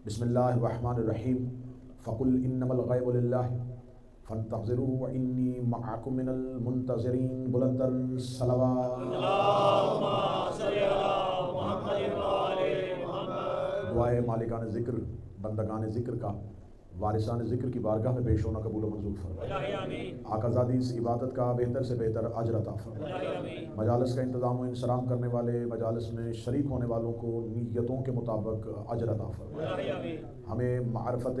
بسم اللہ الرحمن الرحیم فقل انما الغیب للہ فانتظروا انی معکم من المنتظرین بلندر صلوات دعائے مالکان ذکر بندگان ذکر کا وارثان ذکر کی بارگاہ میں پیش ہونا قبول و منظور فرمائے۔ آقا زادی اس عبادت کا بہتر سے بہتر اجر عطا فرمائے۔ مجالس کا انتظام و انصرام کرنے والے مجالس میں شریک ہونے والوں کو نیتوں کے مطابق اجر عطا فرمائے۔ ہمیں معرفت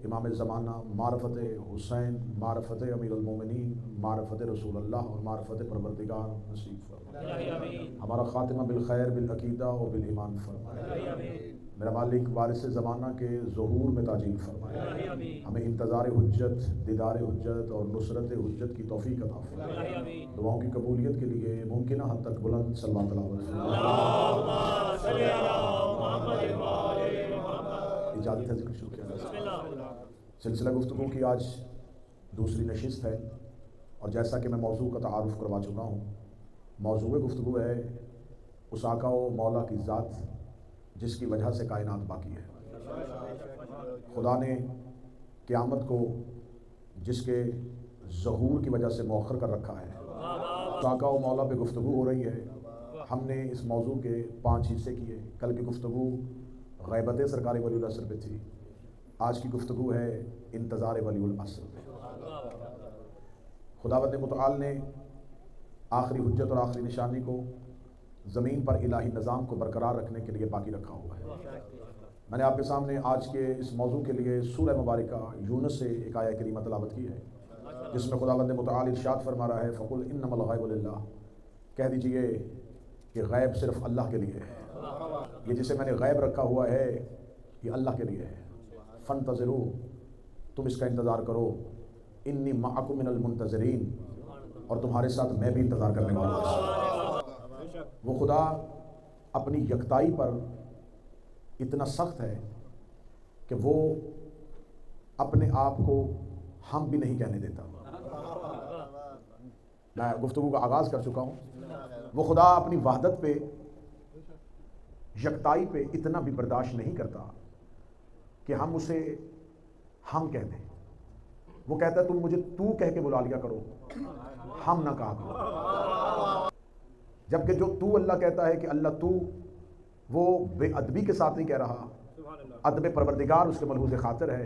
امام زمانہ، معرفت حسین، معرفت امیر المومنین، معرفت رسول اللہ اور معرفت پروردگار نصیب فرمائے۔ ہمارا خاتمہ بالخیر بالعقیدہ و بالایمان فرمائے۔ میرا مالک وارث زمانہ کے ظہور میں تاجیل فرمائے۔ ہمیں انتظار حجت، دیدار حجت اور نصرت حجت کی توفیق عطا فرمائے۔ دعاؤں کی قبولیت کے لیے ممکنہ حد تک بلند صلوات تلاوت فرمائے۔ اجازت ہے ذکر شروع کیا جائے۔ سلسلہ گفتگو کی آج دوسری نشست ہے اور جیسا کہ میں موضوع کا تعارف کروا چکا ہوں، موضوع گفتگو ہے اس آقا و مولا کی ذات جس کی وجہ سے کائنات باقی ہے۔ خدا نے قیامت کو جس کے ظہور کی وجہ سے مؤخر کر رکھا ہے، اس آقا و مولا پہ گفتگو ہو رہی ہے۔ ہم نے اس موضوع کے 5 حصے کیے۔ کل کی گفتگو غیبت سرکار ولی العصر پہ تھی، آج کی گفتگو ہے انتظار ولی العصر پہ۔ خداوند متعال نے آخری حجت اور آخری نشانی کو زمین پر الہی نظام کو برقرار رکھنے کے لیے باقی رکھا ہوا ہے۔ میں نے آپ کے سامنے آج کے اس موضوع کے لیے سورہ مبارکہ یونس سے ایک آیہ کریمہ تلاوت کی ہے، جس میں خداوند متعال ارشاد فرما رہا ہے فقل انما الغیب للہ، کہہ دیجئے کہ غیب صرف اللہ کے لیے ہے۔ یہ جسے میں نے غیب رکھا ہوا ہے یہ اللہ کے لیے ہے۔ فانتظروا، تم اس کا انتظار کرو، انی معکم من المنتظرین، اور تمہارے ساتھ میں بھی انتظار کرنے والا ہوں۔ وہ خدا اپنی یکتائی پر اتنا سخت ہے کہ وہ اپنے آپ کو ہم بھی نہیں کہنے دیتا۔ میں گفتگو کا آغاز کر چکا ہوں۔ وہ خدا اپنی وحدت پہ، یکتائی پہ اتنا بھی برداشت نہیں کرتا کہ ہم اسے ہم کہہ دیں۔ وہ کہتا ہے تم مجھے تو کہہ کے بلا لیا کرو، ہم نہ کہا کرو۔ جبکہ جو تو اللہ کہتا ہے کہ اللہ تو، وہ بے ادبی کے ساتھ نہیں کہہ رہا، ادب پروردگار اس کے ملحوظ خاطر ہے۔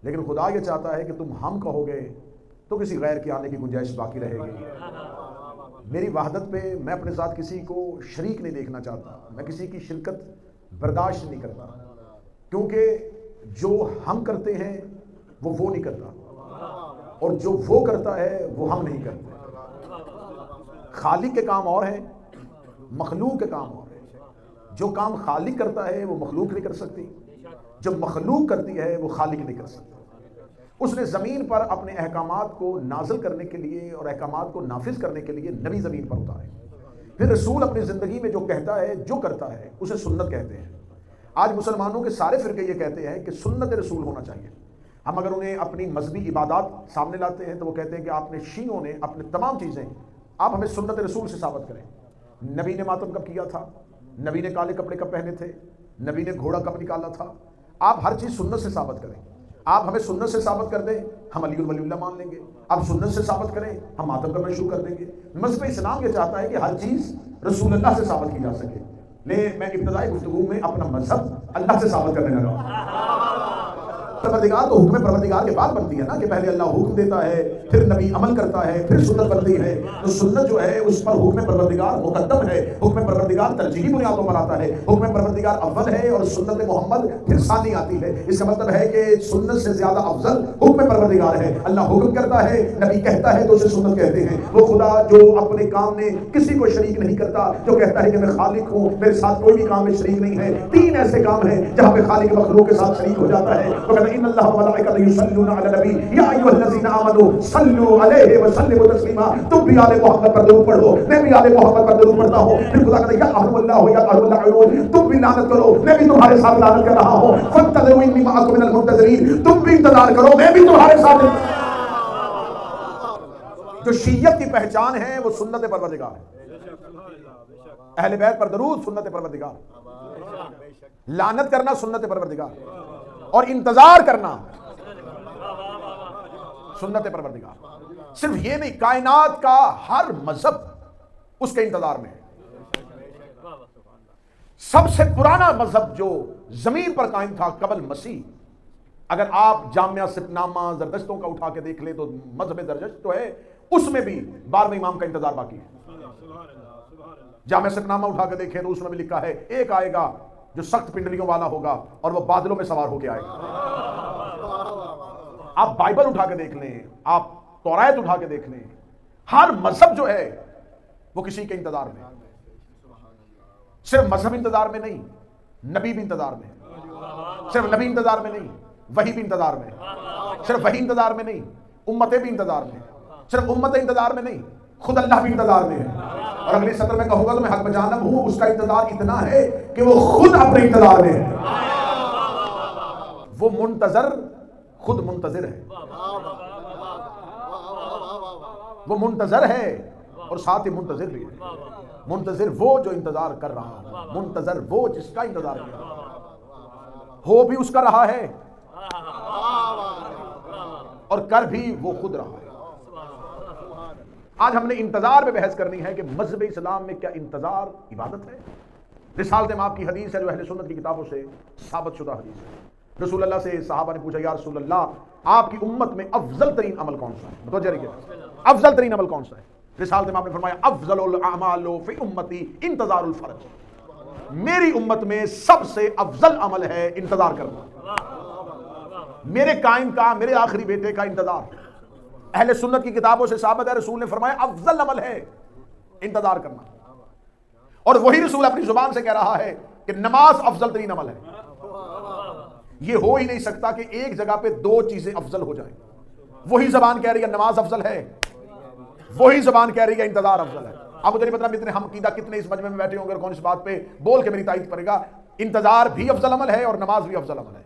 لیکن خدا یہ چاہتا ہے کہ تم ہم کہو گے تو کسی غیر کے آنے کی گنجائش باقی رہے گی۔ میری وحدت پہ میں اپنے ساتھ کسی کو شریک نہیں دیکھنا چاہتا، میں کسی کی شرکت برداشت نہیں کرتا، کیونکہ جو ہم کرتے ہیں وہ نہیں کرتا، اور جو وہ کرتا ہے وہ ہم نہیں کرتے۔ خالق کے کام اور ہیں، مخلوق کے کام اور ہیں۔ جو کام خالق کرتا ہے وہ مخلوق نہیں کر سکتی، جو مخلوق کرتی ہے وہ خالق نہیں کر سکتا۔ اس نے زمین پر اپنے احکامات کو نازل کرنے کے لیے اور احکامات کو نافذ کرنے کے لیے نبی زمین پر اتارے۔ پھر رسول اپنی زندگی میں جو کہتا ہے، جو کرتا ہے، اسے سنت کہتے ہیں۔ آج مسلمانوں کے سارے فرقے یہ کہتے ہیں کہ سنت رسول ہونا چاہیے۔ ہم اگر انہیں اپنی مذہبی عبادات سامنے لاتے ہیں تو وہ کہتے ہیں کہ آپ نے شیعوں نے اپنے تمام چیزیں آپ ہمیں سنت رسول سے ثابت کریں۔ نبی نے ماتم کب کیا تھا، نبی نے کالے کپڑے کب پہنے تھے، نبی نے گھوڑا کب نکالا تھا، آپ ہر چیز سنت سے ثابت کریں۔ آپ ہمیں سنت سے ثابت کر دیں، ہم علی الولی اللہ مان لیں گے۔ آپ سنت سے ثابت کریں، ہم ماتم کرنا شروع کر دیں گے۔ مذہب اسلام یہ چاہتا ہے کہ ہر چیز رسول اللہ سے ثابت کی جا سکے۔ میں ابتدائی گفتگو میں اپنا مذہب اللہ سے ثابت کرنے لگا۔ پروردگار تو حکم پروردگار کے بعد بنتی ہے نا، کہ پہلے اللہ حکم دیتا ہے، پھر نبی عمل کرتا ہے، پھر سنت بنتی ہے۔ تو سنت جو ہے اس پر حکم پروردگار مقدم ہے، حکم پروردگار ترجیحی بنیادوں پر آتا ہے، حکم پروردگار اول ہے اور سنت محمد پھر ثانی آتی ہے۔ اس کا مطلب ہے کہ سنت سے زیادہ افضل حکم پروردگار ہے۔ اللہ حکم کرتا ہے، نبی کہتا ہے تو اسے سنت کہتے ہیں۔ وہ خدا جو اپنے کام میں کسی کو شریک نہیں کرتا، جو کہتا ہے کہ میں خالق ہوں، میرے ساتھ کوئی بھی کام میں شریک نہیں ہے۔ 3 ایسے کام ہیں جہاں پہ خالق مخلوق کے ساتھ شریک ہو جاتا ہے۔ تو کہتا ہے ان اللہ وملائکتہ یصلون علی النبی یا ایھا الذین آمنوا صلوا علیہ وسلموا تسلیما۔ تم بھی آل محمد پر درود پڑھو، میں بھی آل محمد پر درود پڑھتا ہوں۔ پھر خدا کہتا ہے یا اہل اللہ یا اہل العلون، تم بھی لعنت کرو، میں بھی تمہارے ساتھ لعنت کر رہا ہوں۔ فانتظروا انی معکم من المنتظرین، تم بھی انتظار کرو، میں بھی تمہارے ساتھ۔ جو شیعت کی پہچان ہے وہ سنت پروردگار ہے۔ اہل بیت پر درود سنت پروردگار۔ لعنت کرنا سنت پروردگار اور انتظار کرنا سنت پروردگار. صرف یہ نہیں، کائنات کا ہر مذہب اس کے انتظار میں ہے. سب سے پرانا مذہب جو زمین پر قائم تھا قبل مسیح، اگر آپ جامعہ سپنامہ زردشتوں کا اٹھا کے دیکھ لیں تو مذہب زردشت تو ہے، اس میں بھی 12ویں امام کا انتظار باقی ہے. جامعہ سپنامہ اٹھا کے دیکھیں تو اس میں بھی لکھا ہے ایک آئے گا جو سخت پنڈلیوں والا ہوگا اور وہ بادلوں میں سوار ہو کے آئے گا. آپ بائبل اٹھا کے دیکھ لیں، آپ تورات اٹھا کے دیکھ لیں، ہر مذہب جو ہے وہ کسی کے انتظار میں. صرف مذہب انتظار میں نہیں، نبی بھی انتظار میں. صرف نبی انتظار میں نہیں، وحی بھی انتظار میں. صرف وحی انتظار میں نہیں، امتیں بھی انتظار میں. صرف امتیں انتظار میں نہیں، خود اللہ بھی انتظار میں ہے. اور اگلی سطر میں کہوں گا تو میں حق بجانب ہوں، اس کا انتظار اتنا ہے کہ وہ خود اپنے انتظار میں ہے. وہ منتظر خود منتظر ہے. وہ منتظر ہے اور ساتھ ہی منتظر بھی ہے. منتظر وہ جو انتظار کر رہا ہے، منتظر وہ جس کا انتظار کر رہا ہے، ہو بھی اس کا رہا ہے اور کر بھی وہ خود رہا ہے. آج ہم نے انتظار پہ بحث کرنی ہے کہ مذہب اسلام میں کیا انتظار عبادت ہے. رسالت مآب کی حدیث ہے جو اہل سنت کی کتابوں سے ثابت شدہ حدیث ہے. رسول اللہ سے صحابہ نے پوچھا، یا رسول اللہ آپ کی امت میں افضل ترین عمل کون سا ہے؟ متوجہ رہیے، افضل ترین عمل کون سا ہے؟ رسالت مآب نے فرمایا افضل الاعمال فی امتی انتظار الفرج. میری امت میں سب سے افضل عمل ہے انتظار کرنا. میرے قائم کا، میرے آخری بیٹے کا انتظار. اہل سنت کی کتابوں سے ثابت ہے، رسول نے فرمایا افضل عمل ہے انتظار کرنا. اور وہی رسول اپنی زبان سے کہہ رہا ہے کہ نماز افضل ترین عمل ہے. یہ ہو ہی نہیں سکتا کہ ایک جگہ پہ دو چیزیں افضل ہو جائیں. وہی زبان کہہ رہی ہے نماز افضل ہے، وہی زبان کہہ رہی ہے انتظار افضل ہے. اب مجھے نہیں پتا اتنے ہم عقیدہ کتنے اس مجمع میں بیٹھے ہوں گے اور کون اس بات پہ بول کے میری تائید کرے گا. انتظار بھی افضل عمل ہے اور نماز بھی افضل عمل ہے.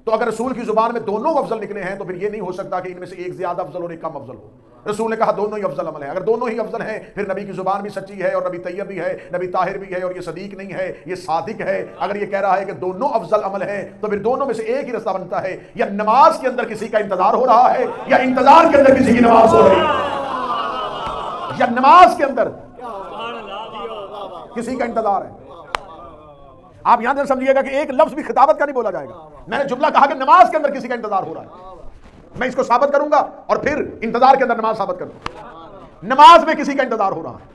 تو اگر رسول کی زبان میں دونوں افضل نکلے ہیں تو پھر یہ نہیں ہو سکتا کہ ان میں سے ایک زیادہ افضل اور ایک کم افضل ہو. رسول نے کہا دونوں ہی افضل عمل ہے. اگر دونوں ہی افضل ہیں پھر نبی کی زبان بھی سچی ہے اور نبی طیب بھی ہے، نبی طاہر بھی ہے، اور یہ صدیق نہیں ہے، یہ صادق ہے. اگر یہ کہہ رہا ہے کہ دونوں افضل عمل ہیں تو پھر دونوں میں سے ایک ہی رستہ بنتا ہے، یا نماز کے اندر کسی کا انتظار ہو رہا ہے یا انتظار کے اندر کسی کی نماز ہو رہی ہے، یا نماز کے اندر کسی کا انتظار ہے. آپ یہاں سے سمجھیے گا کہ ایک لفظ بھی خطابت کا نہیں بولا جائے گا. میں نے جملہ کہا کہ نماز کے اندر کسی کا انتظار ہو رہا ہے، میں اس کو ثابت کروں گا اور پھر انتظار کے اندر نماز ثابت کروں گا. نماز میں کسی کا انتظار ہو رہا ہے.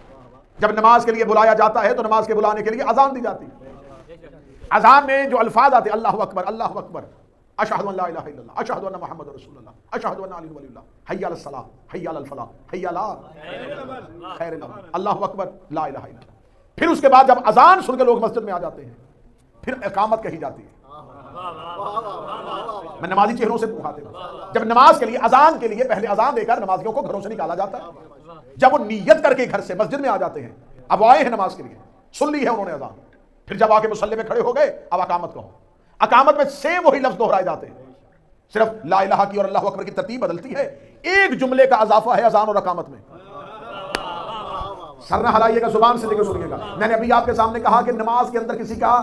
جب نماز کے لیے بلایا جاتا ہے تو نماز کے بلانے کے لیے اذان دی جاتی ہے. اذان میں جو الفاظ آتے ہیں اللہ اکبر، اللہ اکبر، اشہد ان لا الہ الا اللہ، اشہد ان محمد رسول اللہ، اشہد ان علی ولی اللہ، حی علی الصلاۃ، حی علی الفلاح، حی علی خیر الامر، اللہ اکبر، لا الہ الا اللہ. پھر اس کے بعد جب اذان سن کے لوگ مسجد میں آ جاتے ہیں پھر اقامت کہی جاتی ہے. میں نمازی چہروں سے مخاطب ہوں. جب نماز کے لیے اذان کے لیے پہلے اذان دے کر نمازیوں کو گھروں سے نکالا جاتا ہے. جب وہ نیت کر کے گھر سے مسجد میں آ جاتے ہیں، اب وہ آئے ہیں نماز کے لیے، سن لی ہے انہوں نے اذان، پھر جب آ کے مصلی میں کھڑے ہو گئے اب اقامت کہو. اقامت میں سیم وہی لفظ دہرائے جاتے ہیں، صرف لا الہ کی اور اللہ اکبر کی ترتیب بدلتی ہے. ایک جملے کا اضافہ ہے اذان اور اقامت میں. سر نہ ہلائیے گا، زبان سے ذکر سنیے گا. میں نے ابھی آپ کے سامنے کہا کہ نماز کے اندر کسی کا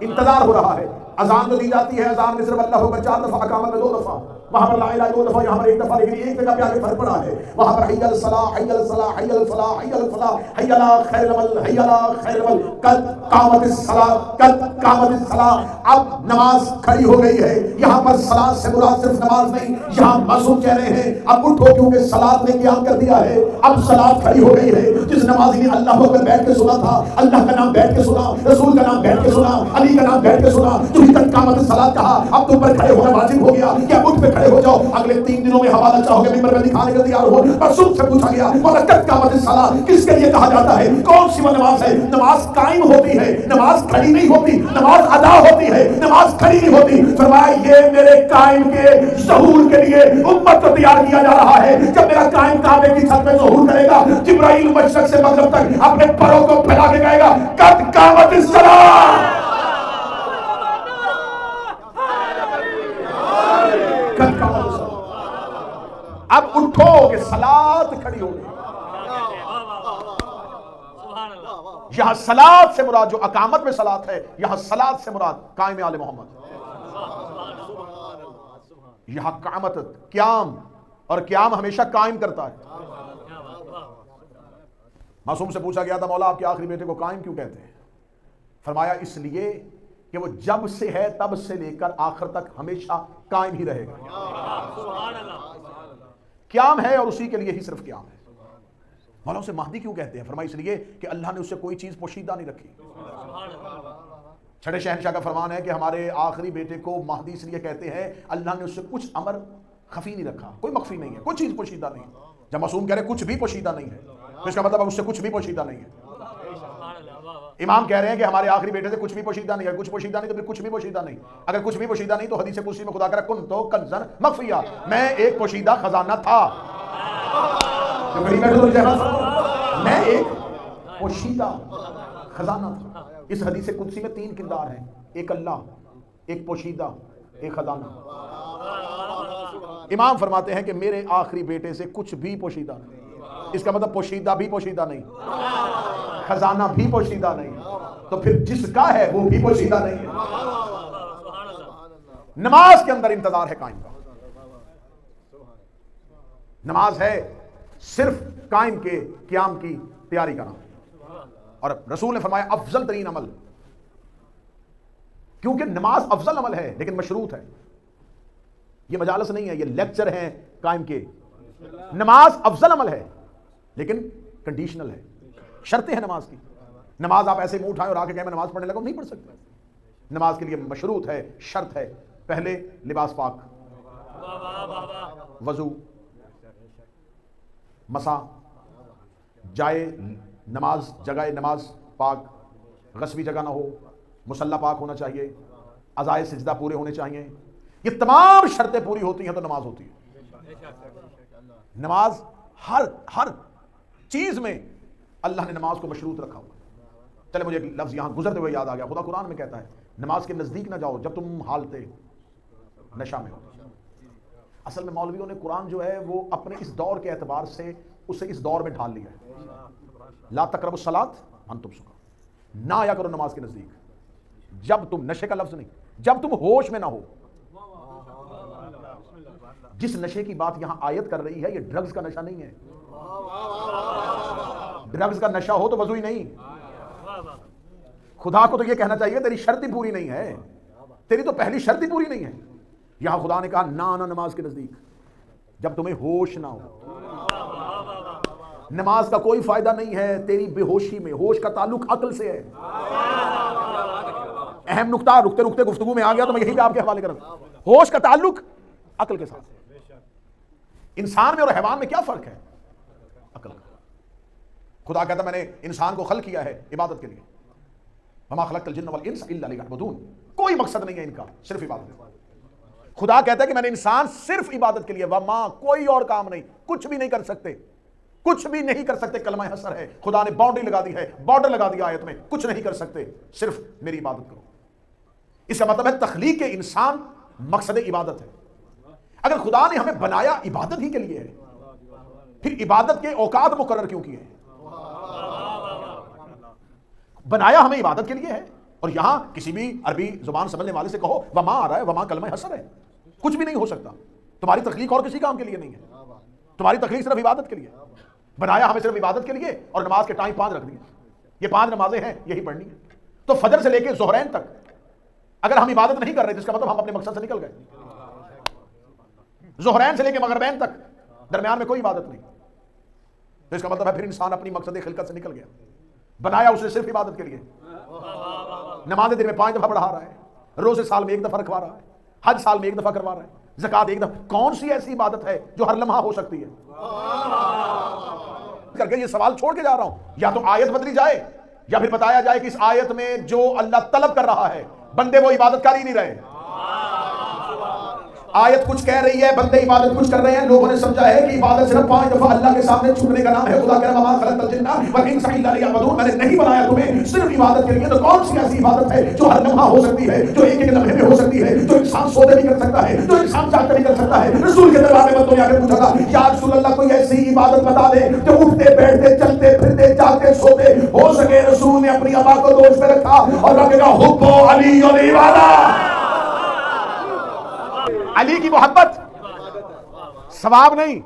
انتظار ہو رہا ہے. اذان تو دی جاتی ہے، اذان میں صرف اللہ اکبر 4 دفعہ، اقامت میں 2 دفعہ. وہاں پر لا الہ 2 دفعہ، یہاں پر 1 دفعہ، لیکن ایک جگہ پہ آگے فرق پڑا ہے. وہاں پر حی علی الصلاۃ، حی علی الصلاۃ، حی علی الفلاح، حی علی الفلاح، حی علی خیر العمل، حی علی خیر العمل، قد قامت الصلاۃ، قد قامت الصلاۃ. اب نماز کھڑی ہو گئی ہے. یہاں پر صلاۃ سے مراد صرف نماز نہیں، یہاں معصوم کہہ رہے ہیں اب اٹھو کیونکہ صلاۃ نے قیام کر دیا ہے. اب صلاۃ کھڑی ہو گئی ہے. جس نمازی نے اللہ اکبر بیٹھ کے سنا تھا، اللہ کا نام بیٹھ کے سنا، رسول کا نام بیٹھ کے سنا، علی کا نام بیٹھ کے سنا، تو ہی قد قامت الصلاۃ کہا. اب تم پر کھڑے ہونا واجب ہو گیا کہ اب اٹھ پہ کھڑے ہو جاؤ. اگلے 3 دنوں میں حوالہ چاہو گے ممبر میں دکھانے کے تیار ہو. رسول سے پوچھا گیا قد قامت الصلاۃ کس کے لیے کہا جاتا ہے؟ کون سی وہ نماز ہے؟ نماز قائم ہوتی ہے، نماز کھڑی نہیں ہوتی. نماز ادا ہوتی ہے، نماز کھڑی نہیں ہوتی. فرمایا یہ میرے قائم کے ظہور کے لیے امت کو تیار کیا جا رہا ہے. جب میرا قائم کعبے کی چھت میں ظہور کرے گا، جبرائیل مشرق سے مغرب تک اپنے پروں کو پھیلا کے کہے گا قد قامت الصلاۃ. اب اٹھو کہ صلاۃ کھڑی ہو گئی. یہاں صلاۃ سے مراد جو اقامت میں صلاۃ ہے، یہاں صلاۃ سے مراد قائم آل محمد۔ یہاں قامت قیام، اور قیام ہمیشہ قائم کرتا ہے۔ معصوم سے پوچھا گیا تھا مولا آپ کے آخری بیٹے کو قائم کیوں کہتے ہیں؟ فرمایا اس لیے کہ وہ جب سے ہے تب سے لے کر آخر تک ہمیشہ قائم ہی رہے گا۔ قیام ہے اور اسی کے لیے ہی صرف قیام ہے۔ مولا اسے مہدی کیوں کہتے ہیں؟ فرمایا اس لیے کہ اللہ نے اس سے کوئی چیز پوشیدہ نہیں رکھی۔ چھٹے شہنشاہ کا فرمان ہے کہ ہمارے آخری بیٹے کو مہدی اس لیے کہتے ہیں اللہ نے اس سے کچھ امر خفی نہیں رکھا، کوئی مخفی نہیں ہے، کوئی چیز پوشیدہ نہیں ہے۔ جب معصوم کہہ رہے کچھ بھی پوشیدہ نہیں ہے تو اس کا مطلب اس سے کچھ بھی پوشیدہ نہیں ہے۔ امام کہہ رہے ہیں کہ ہمارے آخری بیٹے سے کچھ بھی پوشیدہ نہیں ہے، کچھ پوشیدہ نہیں تو پھر کچھ بھی پوشیدہ نہیں۔ اگر کچھ بھی پوشیدہ نہیں تو حدیث قدسی میں خدا کہہ رہا کن تو کنزن مخفیہ، میں ایک پوشیدہ خزانہ تھا، میں ایک پوشیدہ خزانہ تھا۔ اس حدیث قدسی میں 3 کردار ہیں، ایک اللہ، ایک پوشیدہ، ایک خزانہ۔ امام فرماتے ہیں کہ میرے آخری بیٹے سے کچھ بھی پوشیدہ نہیں، اس کا مطلب پوشیدہ بھی پوشیدہ نہیں، خزانہ بھی پوشیدہ نہیں، تو پھر جس کا ہے وہ بھی پوشیدہ نہیں ہے۔ نماز کے اندر انتظار ہے قائم کا، نماز ہے صرف قائم کے قیام کی تیاری کرنا۔ اور رسول نے فرمایا افضل ترین عمل، کیونکہ نماز افضل عمل ہے لیکن مشروط ہے، یہ مجالس نہیں ہے، یہ لیکچر ہیں قائم کے۔ نماز افضل عمل ہے لیکن کنڈیشنل ہے، شرطیں ہیں نماز کی۔ نماز آپ ایسے منہ اٹھائیں اور آ کے کہیں میں نماز پڑھنے لگا، نہیں پڑھ سکتے۔ نماز کے لیے مشروط ہے، شرط ہے، پہلے لباس پاک، وضو، مسا، جائے نماز، جگہ نماز پاک، غصبی جگہ نہ ہو، مصلی پاک ہونا چاہیے، اعضائے سجدہ پورے ہونے چاہیے۔ یہ تمام شرطیں پوری ہوتی ہیں تو نماز ہوتی ہے۔ نماز ہر چیز میں اللہ نے نماز کو مشروط رکھا ہوا۔ چلے مجھے ایک لفظ یہاں گزرتے ہوئے یاد آ گیا، خدا قرآن میں کہتا ہے نماز کے نزدیک نہ جاؤ جب تم حالت نشہ میں ہو۔ اصل میں مولویوں نے قرآن جو ہے وہ اپنے اس دور کے اعتبار سے اسے اس دور میں ڈھال لیا ہے۔ لا تقربوا الصلاۃ وانتم سکارى، نہ آیا کرو نماز کے نزدیک جب تم، نشے کا لفظ نہیں، جب تم ہوش میں نہ ہو۔ جس نشے کی بات یہاں آیت کر رہی ہے یہ ڈرگز کا نشہ نہیں ہے۔ ڈرگز کا نشہ ہو تو وضو ہی نہیں۔ خدا کو تو یہ کہنا چاہیے تیری شرط ہی پوری نہیں ہے، تیری تو پہلی شرط ہی پوری نہیں ہے۔ یہاں خدا نے کہا نہ آنا نماز کے نزدیک جب تمہیں ہوش نہ ہو۔ نماز کا کوئی فائدہ نہیں ہے تیری بے ہوشی میں، ہوش کا تعلق عقل سے ہے۔ اہم نقطہ رکتے رکتے گفتگو میں آ گیا تو میں یہی پہ آپ کے حوالے کر رہا ہوں۔ ہوش کا تعلق عقل کے ساتھ۔ انسان میں اور حیوان میں کیا فرق ہے؟ عقل کا۔ خدا کہتا میں نے انسان کو خلق کیا ہے عبادت کے لیے، وما خلقت الجن والانس الا لیعبدون، کوئی مقصد نہیں ہے ان کا، صرف عبادت۔ خدا کہتا ہے کہ میں نے انسان صرف عبادت کے لیے، وما، کوئی اور کام نہیں، کچھ بھی نہیں کر سکتے، کچھ بھی نہیں کر سکتے۔ کلمہ حسر ہے، خدا نے باؤنڈری لگا دی ہے، بارڈر لگا دیا آیت میں، کچھ نہیں کر سکتے، صرف میری عبادت کرو۔ اس کا مطلب ہے تخلیق انسان مقصد عبادت ہے۔ اگر خدا نے ہمیں بنایا عبادت ہی کے لیے ہے، پھر عبادت کے اوقات مقرر کیوں کیے ہیں؟ بنایا ہمیں عبادت کے لیے ہے، اور یہاں کسی بھی عربی زبان سمجھنے والے سے کہو وما آ رہا ہے، وما کلمہ حسر ہے، کچھ بھی نہیں ہو سکتا۔ تمہاری تخلیق اور کسی کام کے لیے نہیں ہے، تمہاری تخلیق صرف عبادت کے لیے، بنایا ہمیں صرف عبادت کے لیے، اور نماز کے ٹائم 5 رکھ دیے، یہ 5 نمازیں ہیں، یہی پڑھنی ہے۔ تو فجر سے لے کے ظہرین تک اگر ہم عبادت نہیں کر رہے جس کا مطلب ہم اپنے مقصد سے نکل گئے۔ ظہرین سے لے کے مغربین تک درمیان میں کوئی عبادت نہیں، تو اس کا مطلب ہے پھر انسان اپنی مقصد خلقت سے نکل گیا۔ بنایا اسے صرف عبادت کے لیے، نمازیں دن میں 5 دفعہ پڑھا رہا ہے، روزے سال میں 1 دفعہ رکھوا رہا ہے، حج سال میں 1 دفعہ کروا رہا ہے، زکات 1 دفعہ۔ کون سی ایسی عبادت ہے جو ہر لمحہ ہو سکتی ہے؟ کر کے یہ سوال چھوڑ کے جا رہا ہوں، یا تو آیت بدلی جائے یا پھر بتایا جائے کہ اس آیت میں جو اللہ طلب کر رہا ہے بندے وہ عبادت کر ہی نہیں رہے۔ آیت کچھ کہہ رہی ہے، بندے عبادت کچھ کر رہے ہیں. لوگوں نے سمجھا ہے کہ عبادت صرف 5 دفعہ اللہ کے سامنے جھکنے کا نام ہے. خدا کہہ رہا وما خلقت الجن والانس الا لیعبدون، میں نے نہیں بنایا تمہیں صرف عبادت کے لیے. تو کون سی ایسی عبادت ہے جو ہر لمحہ ہو سکتی ہے، جو ایک ایک لمحے میں ہو سکتی ہے، جو انسان سوتے بھی کر سکتا ہے، جو انسان جاگ کر بھی کر سکتا ہے؟ رسول کے دربار میں بندوں نے آ کے پوچھا تھا یا رسول اللہ کوئی ایسی عبادت بتا دے جو اٹھتے بیٹھتے چلتے پھرتے جاگتے سوتے ہو سکے. رسول نے اپنی ابا کو دوش پہ رکھا اور رکھے گا حب علی العبادہ. علی کی محبت ثواب نہیں،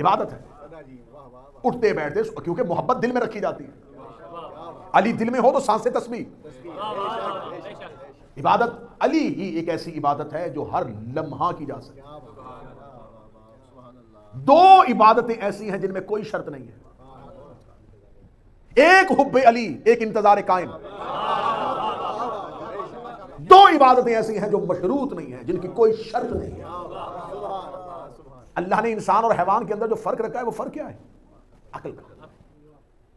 عبادت ہے. اٹھتے بیٹھتے، کیونکہ محبت دل میں رکھی جاتی ہے. علی دل میں ہو تو سانسیں تسبیح. عبادت علی ہی ایک ایسی عبادت ہے جو ہر لمحہ کی جا سکتی. 2 عبادتیں ایسی ہیں جن میں کوئی شرط نہیں ہے. ایک حب علی، ایک انتظار قائم. 2 عبادتیں ایسی ہیں جو مشروط نہیں ہیں، جن کی کوئی شرط نہیں ہے. اللہ نے انسان اور حیوان کے اندر جو فرق رکھا ہے وہ فرق کیا ہے؟ عقل کا.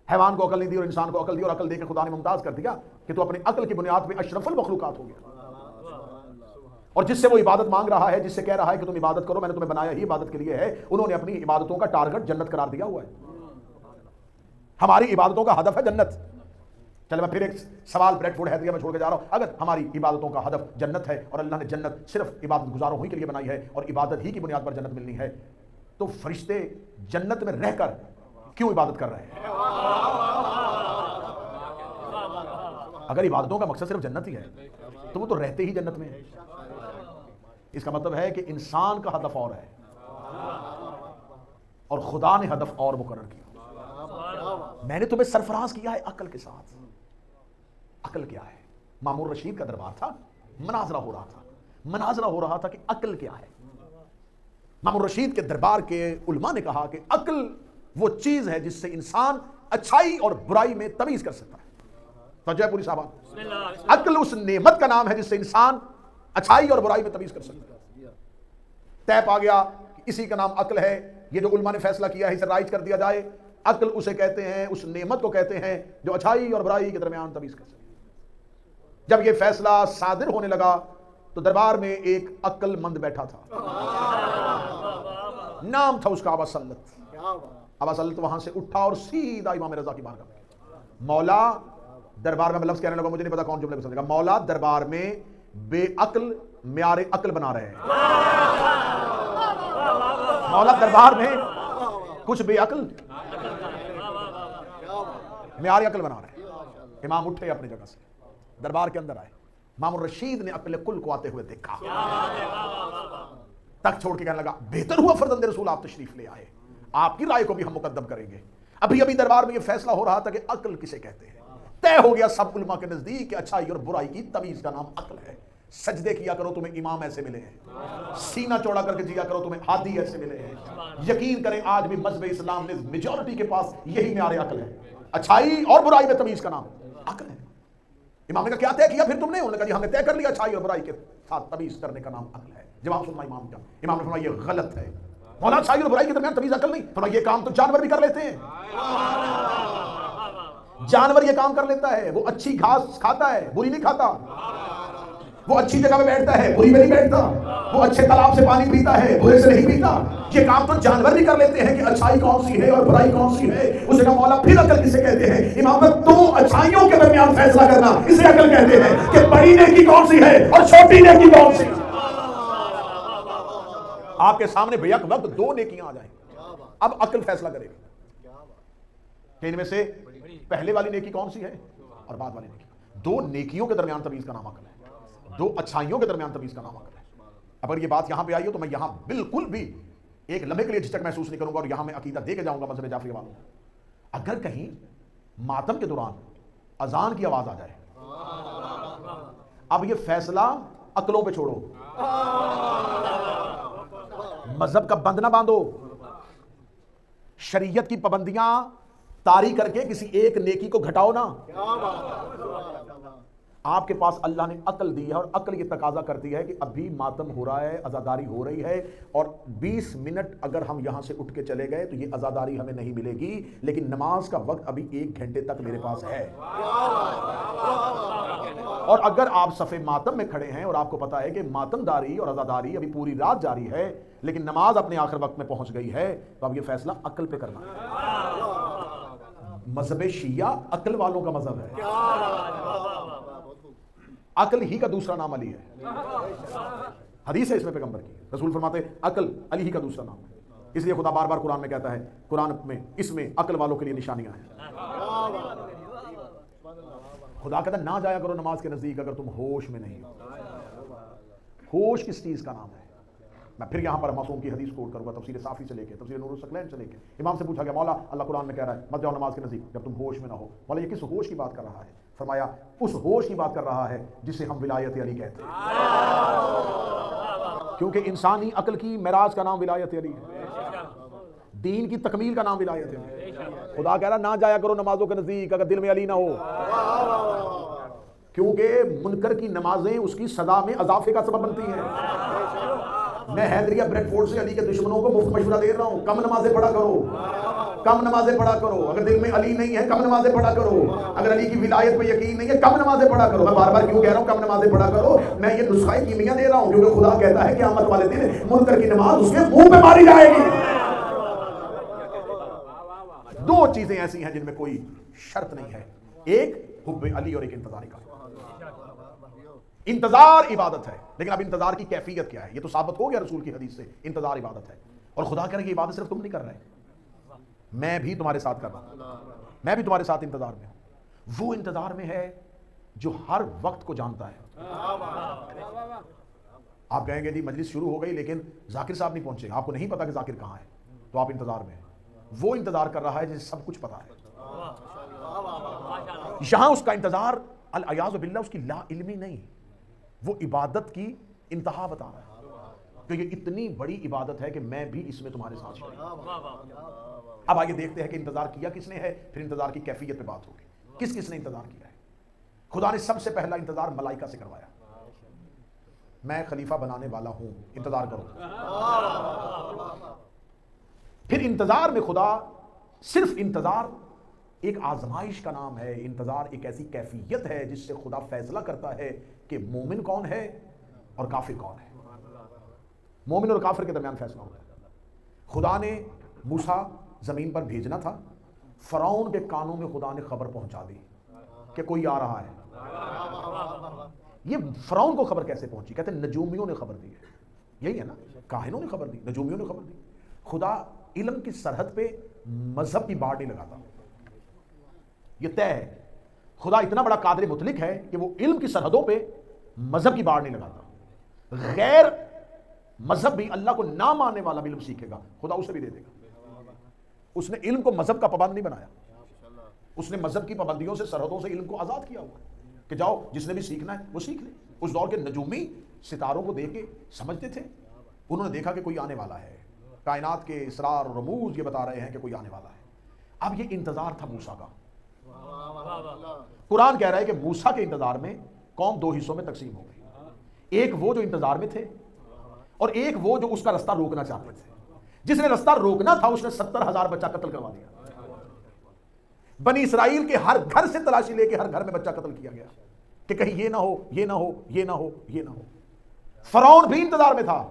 حیوان کو عقل نہیں دی اور انسان کو عقل دی، اور عقل دے کے خدا نے ممتاز کر دیا کہ تو اپنی عقل کی بنیاد پہ اشرف المخلوقات ہو گیا. اور جس سے وہ عبادت مانگ رہا ہے، جس سے کہہ رہا ہے کہ تم عبادت کرو، میں نے تمہیں بنایا ہی عبادت کے لیے ہے، انہوں نے اپنی عبادتوں کا ٹارگٹ جنت قرار دیا ہوا ہے. ہماری عبادتوں کا ہدف ہے جنت. چلے میں پھر ایک سوال بریڈ فوڈ حیدریہ میں چھوڑ کے جا رہا ہوں. اگر ہماری عبادتوں کا ہدف جنت ہے اور اللہ نے جنت صرف عبادت گزاروں ہی کے لیے بنائی ہے اور عبادت ہی کی بنیاد پر جنت ملنی ہے، تو فرشتے جنت میں رہ کر کیوں عبادت کر رہے ہیں؟ اگر عبادتوں کا مقصد صرف جنت ہی ہے تو وہ تو رہتے ہی جنت میں ہے. اس کا مطلب ہے کہ انسان کا ہدف اور ہے اور خدا نے ہدف اور مقرر کیا. میں نے تمہیں سرفراز کیا ہے عقل کے ساتھ. عقل کیا ہے؟ مامون رشید کا دربار تھا، مناظرہ ہو رہا تھا کہ عقل کیا ہے. مامون رشید کے دربار کے علماء نے کہا کہ عقل وہ چیز ہے جس سے انسان اچھائی اور برائی میں تمیز کر سکتا ہے. توجہ پوری صاحبان، عقل اس نعمت کا نام ہے جس سے انسان اچھائی اور برائی میں تمیز کر سکتا ہے. طے پا گیا کہ اسی کا نام عقل ہے. یہ جو علماء نے فیصلہ کیا ہے اسے رائج کر دیا جائے. عقل اسے کہتے ہیں، اس نعمت کو کہتے ہیں جو اچھائی اور برائی کے درمیان تمیز کر سکتے. جب یہ فیصلہ صادر ہونے لگا تو دربار میں ایک عقل مند بیٹھا تھا، نام تھا اس کا ابا سلط. ابا سلط وہاں سے اٹھا اور سیدھا امام رضا کی بارگاہ میں. مولا دربار میں لفظ کہنے لگا، مجھے نہیں پتا کون جملے کو سمجھے گا. مولا دربار میں بے عقل معیار عقل بنا رہے ہیں. مولا دربار میں کچھ بے عقل معیار عقل بنا رہے ہیں. امام اٹھے اپنی جگہ سے، دربار کے اندر آئے. مامون رشید نے عقل کل کو آتے ہوئے دیکھا، تک چھوڑ کے کہنے لگا بہتر ہوا فرزند رسول آپ تشریف لے آئے، آپ کی رائے کو بھی ہم مقدم کریں گے. ابھی دربار میں یہ فیصلہ ہو رہا تھا کہ عقل کسے کہتے ہیں. طے ہو گیا سب علماء کے نزدیک کہ اچھائی اور برائی کی تمیز کا نام عقل ہے. سجدے کیا کرو تمہیں امام ایسے ملے ہیں، سینہ چوڑا کر کے جیا کرو تمہیں ہادی ایسے ملے ہیں. یقین کریں آج بھی مذہب اسلام میں میجورٹی کے پاس یہی معیار عقل ہے. اچھائی اور برائی میں تمیز کا نام عقل ہے. امام نے کہا کیا طے کیا پھر تم نے؟ انہوں نے کہا جی ہم نے طے کر لیا اچھائی اور برائی کے ساتھ تمیز کرنے کا نام عقل ہے. جواب سننا امام کا. امام نے فرمایا یہ غلط ہے. مولا اچھائی اور برائی کے درمیان تمیز عقل نہیں. فرمایا یہ کام تو جانور بھی کر لیتے ہیں. جانور یہ کام کر لیتا ہے. وہ اچھی گھاس کھاتا ہے، بری نہیں کھاتا. وہ اچھی جگہ میں بیٹھتا ہے، بری میں نہیں بیٹھتا. وہ اچھے تالاب سے پانی پیتا ہے، برے سے نہیں پیتا. یہ کام تو جانور بھی کر لیتے ہیں کہ اچھائی کون سی ہے اور برائی کون سی ہے. اسے کہا مولا پھر عقل کسے کہتے ہیں؟ امام نے تو اچھائیوں کے درمیان فیصلہ کرنا اسے عقل کہتے ہیں کہ بڑی نیکی کون سی ہے اور چھوٹی نیکی کون سی. آپ کے سامنے بیک وقت 2 نیکیاں آ جائیں، اب عقل فیصلہ کرے گی کہ ان میں سے پہلے والی نیکی کون سی ہے اور بعد والی نیکی. 2 نیکیوں کے درمیان تمیز کا نام عقل ہے، 2 اچھائیوں کے درمیان تمیز کا نام عقل ہے. اگر یہ بات یہاں پہ آئی ہو تو میں یہاں بالکل بھی ایک لمحے کے لیے جھجک محسوس نہیں کروں گا اور یہاں میں عقیدہ دے کے جاؤں گا مذہب جعفری والوں. اگر کہیں ماتم کے دوران اذان کی آواز آ جائے، اب یہ فیصلہ عقلوں پہ چھوڑو، مذہب کا بند نہ باندھو، شریعت کی پابندیاں طاری کر کے کسی ایک نیکی کو گھٹاؤ نا. آپ کے پاس اللہ نے عقل دی ہے اور عقل یہ تقاضا کرتی ہے کہ ابھی ماتم ہو رہا ہے، عزاداری ہو رہی ہے اور 20 منٹ اگر ہم یہاں سے اٹھ کے چلے گئے تو یہ عزاداری ہمیں نہیں ملے گی، لیکن نماز کا وقت ابھی 1 گھنٹے تک میرے پاس ہے. اور اگر آپ صف ماتم میں کھڑے ہیں اور آپ کو پتا ہے کہ ماتم داری اور عزاداری ابھی پوری رات جاری ہے لیکن نماز اپنے آخر وقت میں پہنچ گئی ہے تو اب یہ فیصلہ عقل پہ کرنا ہے. مذہب شیعہ عقل والوں کا مذہب ہے. عقل ہی کا دوسرا نام علی ہے. حدیث ہے اس میں پیغمبر کی, رسول فرماتے ہیں عقل علی ہی کا دوسرا نام ہے. اس لیے خدا بار بار قرآن میں کہتا ہے, قرآن میں اس میں عقل والوں کے لیے نشانیاں ہیں. خدا کہتا ہے نہ جایا کرو نماز کے نزدیک اگر تم ہوش میں نہیں ہو. ہوش کس چیز کا نام ہے؟ میں پھر یہاں پر معصوم کی حدیث کوٹ کروں گا, تفسیر صافی سے لے کے تفسیر نور الثقلین سے لے کے. امام سے پوچھا گیا مولا اللہ قرآن میں کہہ رہا ہے مت جاؤ نماز کے نزدیک جب تم ہوش میں نہ ہو. مولا یہ کس ہوش کی بات کر رہا ہے؟ فرمایا اس ہوش کی بات کر رہا ہے جسے ہم ولایت علی کہتے ہیں, کیونکہ انسانی عقل کی معراج کا نام ولایت علی ہے, دین کی تکمیل کا نام ولایت علی. خدا کہہ رہا نہ جایا کرو نمازوں کے نزدیک اگر دل میں علی نہ ہو, کیونکہ منکر کی نمازیں اس کی سزا میں اضافے کا سبب بنتی ہیں. میں حیدریہ بریڈ فورڈ سے علی کے دشمنوں کو مفت مشورہ دے رہا ہوں, کم نمازیں پڑھا کرو, کم نمازیں پڑھا کرو. اگر دل میں علی نہیں ہے کم نمازیں پڑھا کرو. اگر علی کی ولایت پہ یقین نہیں ہے کم نمازیں پڑھا کرو. میں بار بار کیوں کہہ رہا ہوں کم نمازیں پڑھا کرو؟ میں یہ نسخہ کیمیا دے رہا ہوں کیونکہ خدا کہتا ہے کہ قیامت والے دن منکر کی نماز اس کے منہ پہ ماری جائے گی. دو چیزیں ایسی ہیں جن میں کوئی شرط نہیں ہے, ایک حب علی اور ایک انتظار کا. انتظار عبادت ہے, لیکن اب انتظار کی کیفیت کیا ہے یہ تو ثابت ہو گیا رسول کی حدیث سے. انتظار عبادت ہے اور خدا کہہ رہا ہے کہ عبادت صرف تم نہیں کر رہے, میں بھی تمہارے ساتھ کر رہا ہوں, میں بھی تمہارے ساتھ انتظار میں ہوں. وہ انتظار میں ہے جو ہر وقت کو جانتا ہے. آپ کہیں گے جی مجلس شروع ہو گئی لیکن ذاکر صاحب نہیں پہنچے, آپ کو نہیں پتا کہ ذاکر کہاں ہے, تو آپ انتظار میں ہیں. وہ انتظار کر رہا ہے جسے سب کچھ پتا ہے. یہاں اس کا انتظار العیاذ باللہ اس کی لا علمی نہیں, وہ عبادت کی انتہا بتا رہا ہے کہ یہ اتنی بڑی عبادت ہے کہ میں بھی اس میں تمہارے ساتھ شریک. اب آگے دیکھتے ہیں کہ انتظار کیا کس نے ہے, پھر انتظار کی کیفیت پہ بات ہوگی. کس کس نے انتظار کیا ہے؟ خدا نے سب سے پہلا انتظار ملائکہ سے کروایا. میں خلیفہ بنانے والا ہوں, انتظار کرو. پھر انتظار میں خدا صرف انتظار ایک آزمائش کا نام ہے. انتظار ایک ایسی کیفیت ہے جس سے خدا فیصلہ کرتا ہے کہ مومن کون ہے اور کافر کون ہے. مومن اور کافر کے درمیان فیصلہ ہوتا ہے. خدا نے موسیٰ زمین پر بھیجنا تھا, فرعون کے کانوں میں خدا نے خبر پہنچا دی کہ کوئی آ رہا ہے. یہ فرعون کو خبر کیسے پہنچی؟ کہتے ہیں نجومیوں نے خبر دی ہے. یہی ہے نا, کاہنوں نے خبر دی, نجومیوں نے خبر دی. خدا علم کی سرحد پہ مذہب کی باڑ نہیں لگاتا, یہ طے ہے. خدا اتنا بڑا قادر مطلق ہے کہ وہ علم کی سرحدوں پہ مذہب کی باڑ نہیں لگاتا. غیر مذہب بھی اللہ کو نہ ماننے والا بھی علم سیکھے گا, خدا اسے بھی دے دے گا. اس نے علم کو مذہب کا پابند نہیں بنایا, اس نے مذہب کی پابندیوں سے سرحدوں سے علم کو آزاد کیا ہوا کہ جاؤ جس نے بھی سیکھنا ہے وہ سیکھ لے. اس دور کے نجومی ستاروں کو دیکھ کے سمجھتے تھے, انہوں نے دیکھا کہ کوئی آنے والا ہے. کائنات کے اسرار اور رموز یہ بتا رہے ہیں کہ کوئی آنے والا ہے. اب یہ انتظار تھا موسیٰ کا. قرآن کہہ رہا ہے کہ موسیٰ کے انتظار میں قوم دو حصوں میں تقسیم ہو گئی. ایک وہ جو انتظار میں تھے اور ایک وہ جو اس کا رستہ روکنا چاہتے تھے. جس نے رستہ روکنا تھا اس نے 70,000 بچہ قتل کروا دیا. بنی اسرائیل کے ہر گھر سے تلاشی لے کے ہر گھر میں بچہ قتل کیا گیا کہ کہیں یہ نہ ہو, یہ نہ ہو, یہ نہ ہو, یہ نہ ہو. فرعون بھی انتظار میں تھا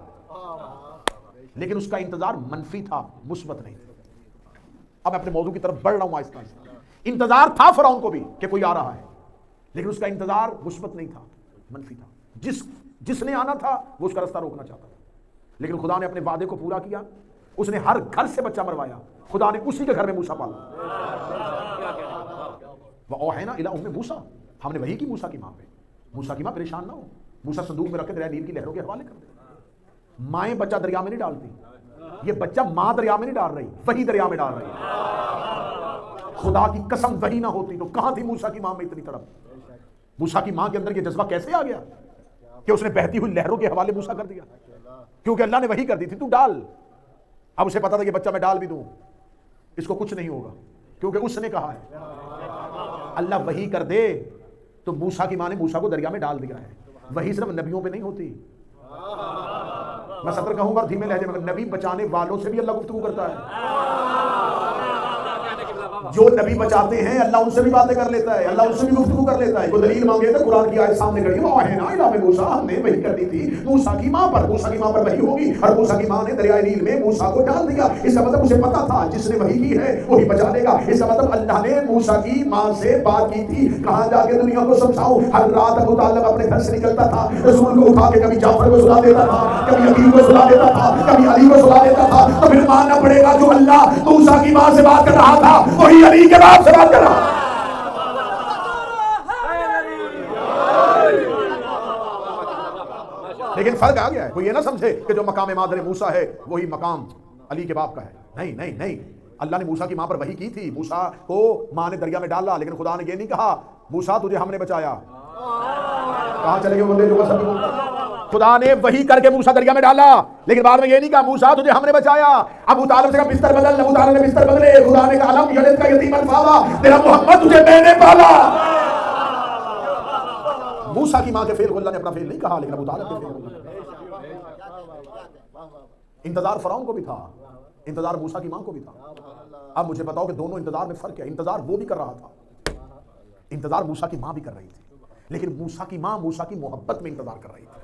لیکن اس کا انتظار منفی تھا, مثبت نہیں تھا. اب میں اپنے موضوع کی طرف بڑھ رہا ہوں آہستہ آہستہ. انتظار تھا فرعون کو بھی کہ کوئی آ رہا ہے, لیکن اس کا انتظار مثبت نہیں تھا, منفی تھا. جس نے آنا تھا وہ اس کا رستہ روکنا چاہتا تھا, لیکن خدا نے اپنے وعدے کو پورا کیا. اس نے ہر گھر سے بچہ مروایا. خدا نے اسی کے گھر میں موسیٰ پالا. وَأَوْحَيْنَا إِلَىٰ أُمِّ مُوسَىٰ, ہم نے وحی کی موسیٰ کی ماں پہ. موسیٰ کی ماں پریشان نہ ہو, موسیٰ صندوق میں رکھ کے دریا نیل کی لہروں کے حوالے کر دے. مائیں بچہ دریا میں نہیں ڈالتی, یہ بچہ ماں دریا میں نہیں ڈال رہی, وہی دریا میں ڈال رہی ہے. خدا کی قسم وہی نہ ہوتی تو کہاں تھی موسیٰ کی ماں میں اتنی تڑپ. موسیٰ کی ماں کے اندر یہ جذبہ کیسے آ گیا کہ اس نے بہتی ہوئی لہروں کے حوالے موسیٰ کر دیا؟ کیونکہ اللہ نے وحی کر دی تھی تو ڈال. اب اسے پتا تھا کہ بچہ میں ڈال بھی دوں اس کو کچھ نہیں ہوگا کیونکہ اس نے کہا ہے. اللہ وحی کر دے تو موسیٰ کی ماں نے موسیٰ کو دریا میں ڈال دیا ہے. وحی صرف نبیوں پہ نہیں ہوتی. میں سطر کہوں گا دھیمے لہجے میں, نبی بچانے والوں سے بھی اللہ گفتگو کرتا ہے. جو نبی بچاتے ہیں اللہ ان سے بھی باتیں کر لیتا ہے، اللہ ان سے بھی گفتگو کر لیتا ہے. کوئی دلیل مانگے تو قرآن کی آیت سامنے کھڑی ہے، وَأَوْحَيْنَا إِلَىٰ مُوسَىٰ، ہم نے وحی کر دی تھی موسیٰ کی ماں پر. موسیٰ کی ماں پر وحی ہوگی اور موسیٰ کی ماں نے دریائے نیل میں موسیٰ کو ڈال دیا. اس کا مطلب اسے پتا تھا جس نے وحی کی ہے وہی بچا لے گا. اس کا مطلب اللہ نے موسیٰ کی ماں سے بات کی تھی. کہاں جا کے دنیا کو سمجھاؤں؟ ہر رات ابو طالب اپنے گھر سے نکلتا تھا، رسول کو اٹھا کے کبھی جعفر کو سلا دیتا تھا، کبھی عقیل کو سلا دیتا تھا، کبھی علی کو سلا دیتا تھا. تو پھر ماننا پڑے گا جو اللہ موسیٰ کی ماں سے بات کر رہا تھا وہی علی کے باپ سے بات کر رہا. لیکن فرق آ گیا ہے. کوئی یہ نہ سمجھے کہ جو مقام مادر موسیٰ ہے وہی مقام علی کے باپ کا ہے. نہیں نہیں نہیں، اللہ نے موسیٰ کی ماں پر وحی کی تھی. موسیٰ کو ماں نے دریا میں ڈالا، لیکن خدا نے یہ نہیں کہا موسیٰ تجھے ہم نے بچایا. کہاں چلے گئے بندے جو سب خدا نے وحی کر کے موسیٰ دریا میں ڈالا، لیکن بعد میں یہ نہیں کہا موسیٰ تجھے ہم نے بچایا. ابو طالب سے کہا بستر بدل، ابو طالب نے بستر بدلے. خدا نے کہا لم یلد کا یتیما فآویٰ، تیرا محمد تجھے میں نے پالا. موسیٰ کی ماں کے فعل کو اللہ نے اپنا فعل نہیں کہا، لیکن ابو طالب کے فعل کو. انتظار فرعون کو بھی تھا، انتظار موسیٰ کی ماں کو بھی تھا. اب مجھے بتاؤ کہ دونوں انتظار میں فرق ہے. انتظار وہ بھی کر رہا تھا، انتظار موسیٰ کی ماں بھی کر رہی تھی، لیکن موسیٰ کی ماں موسیٰ کی محبت میں انتظار کر رہی تھی.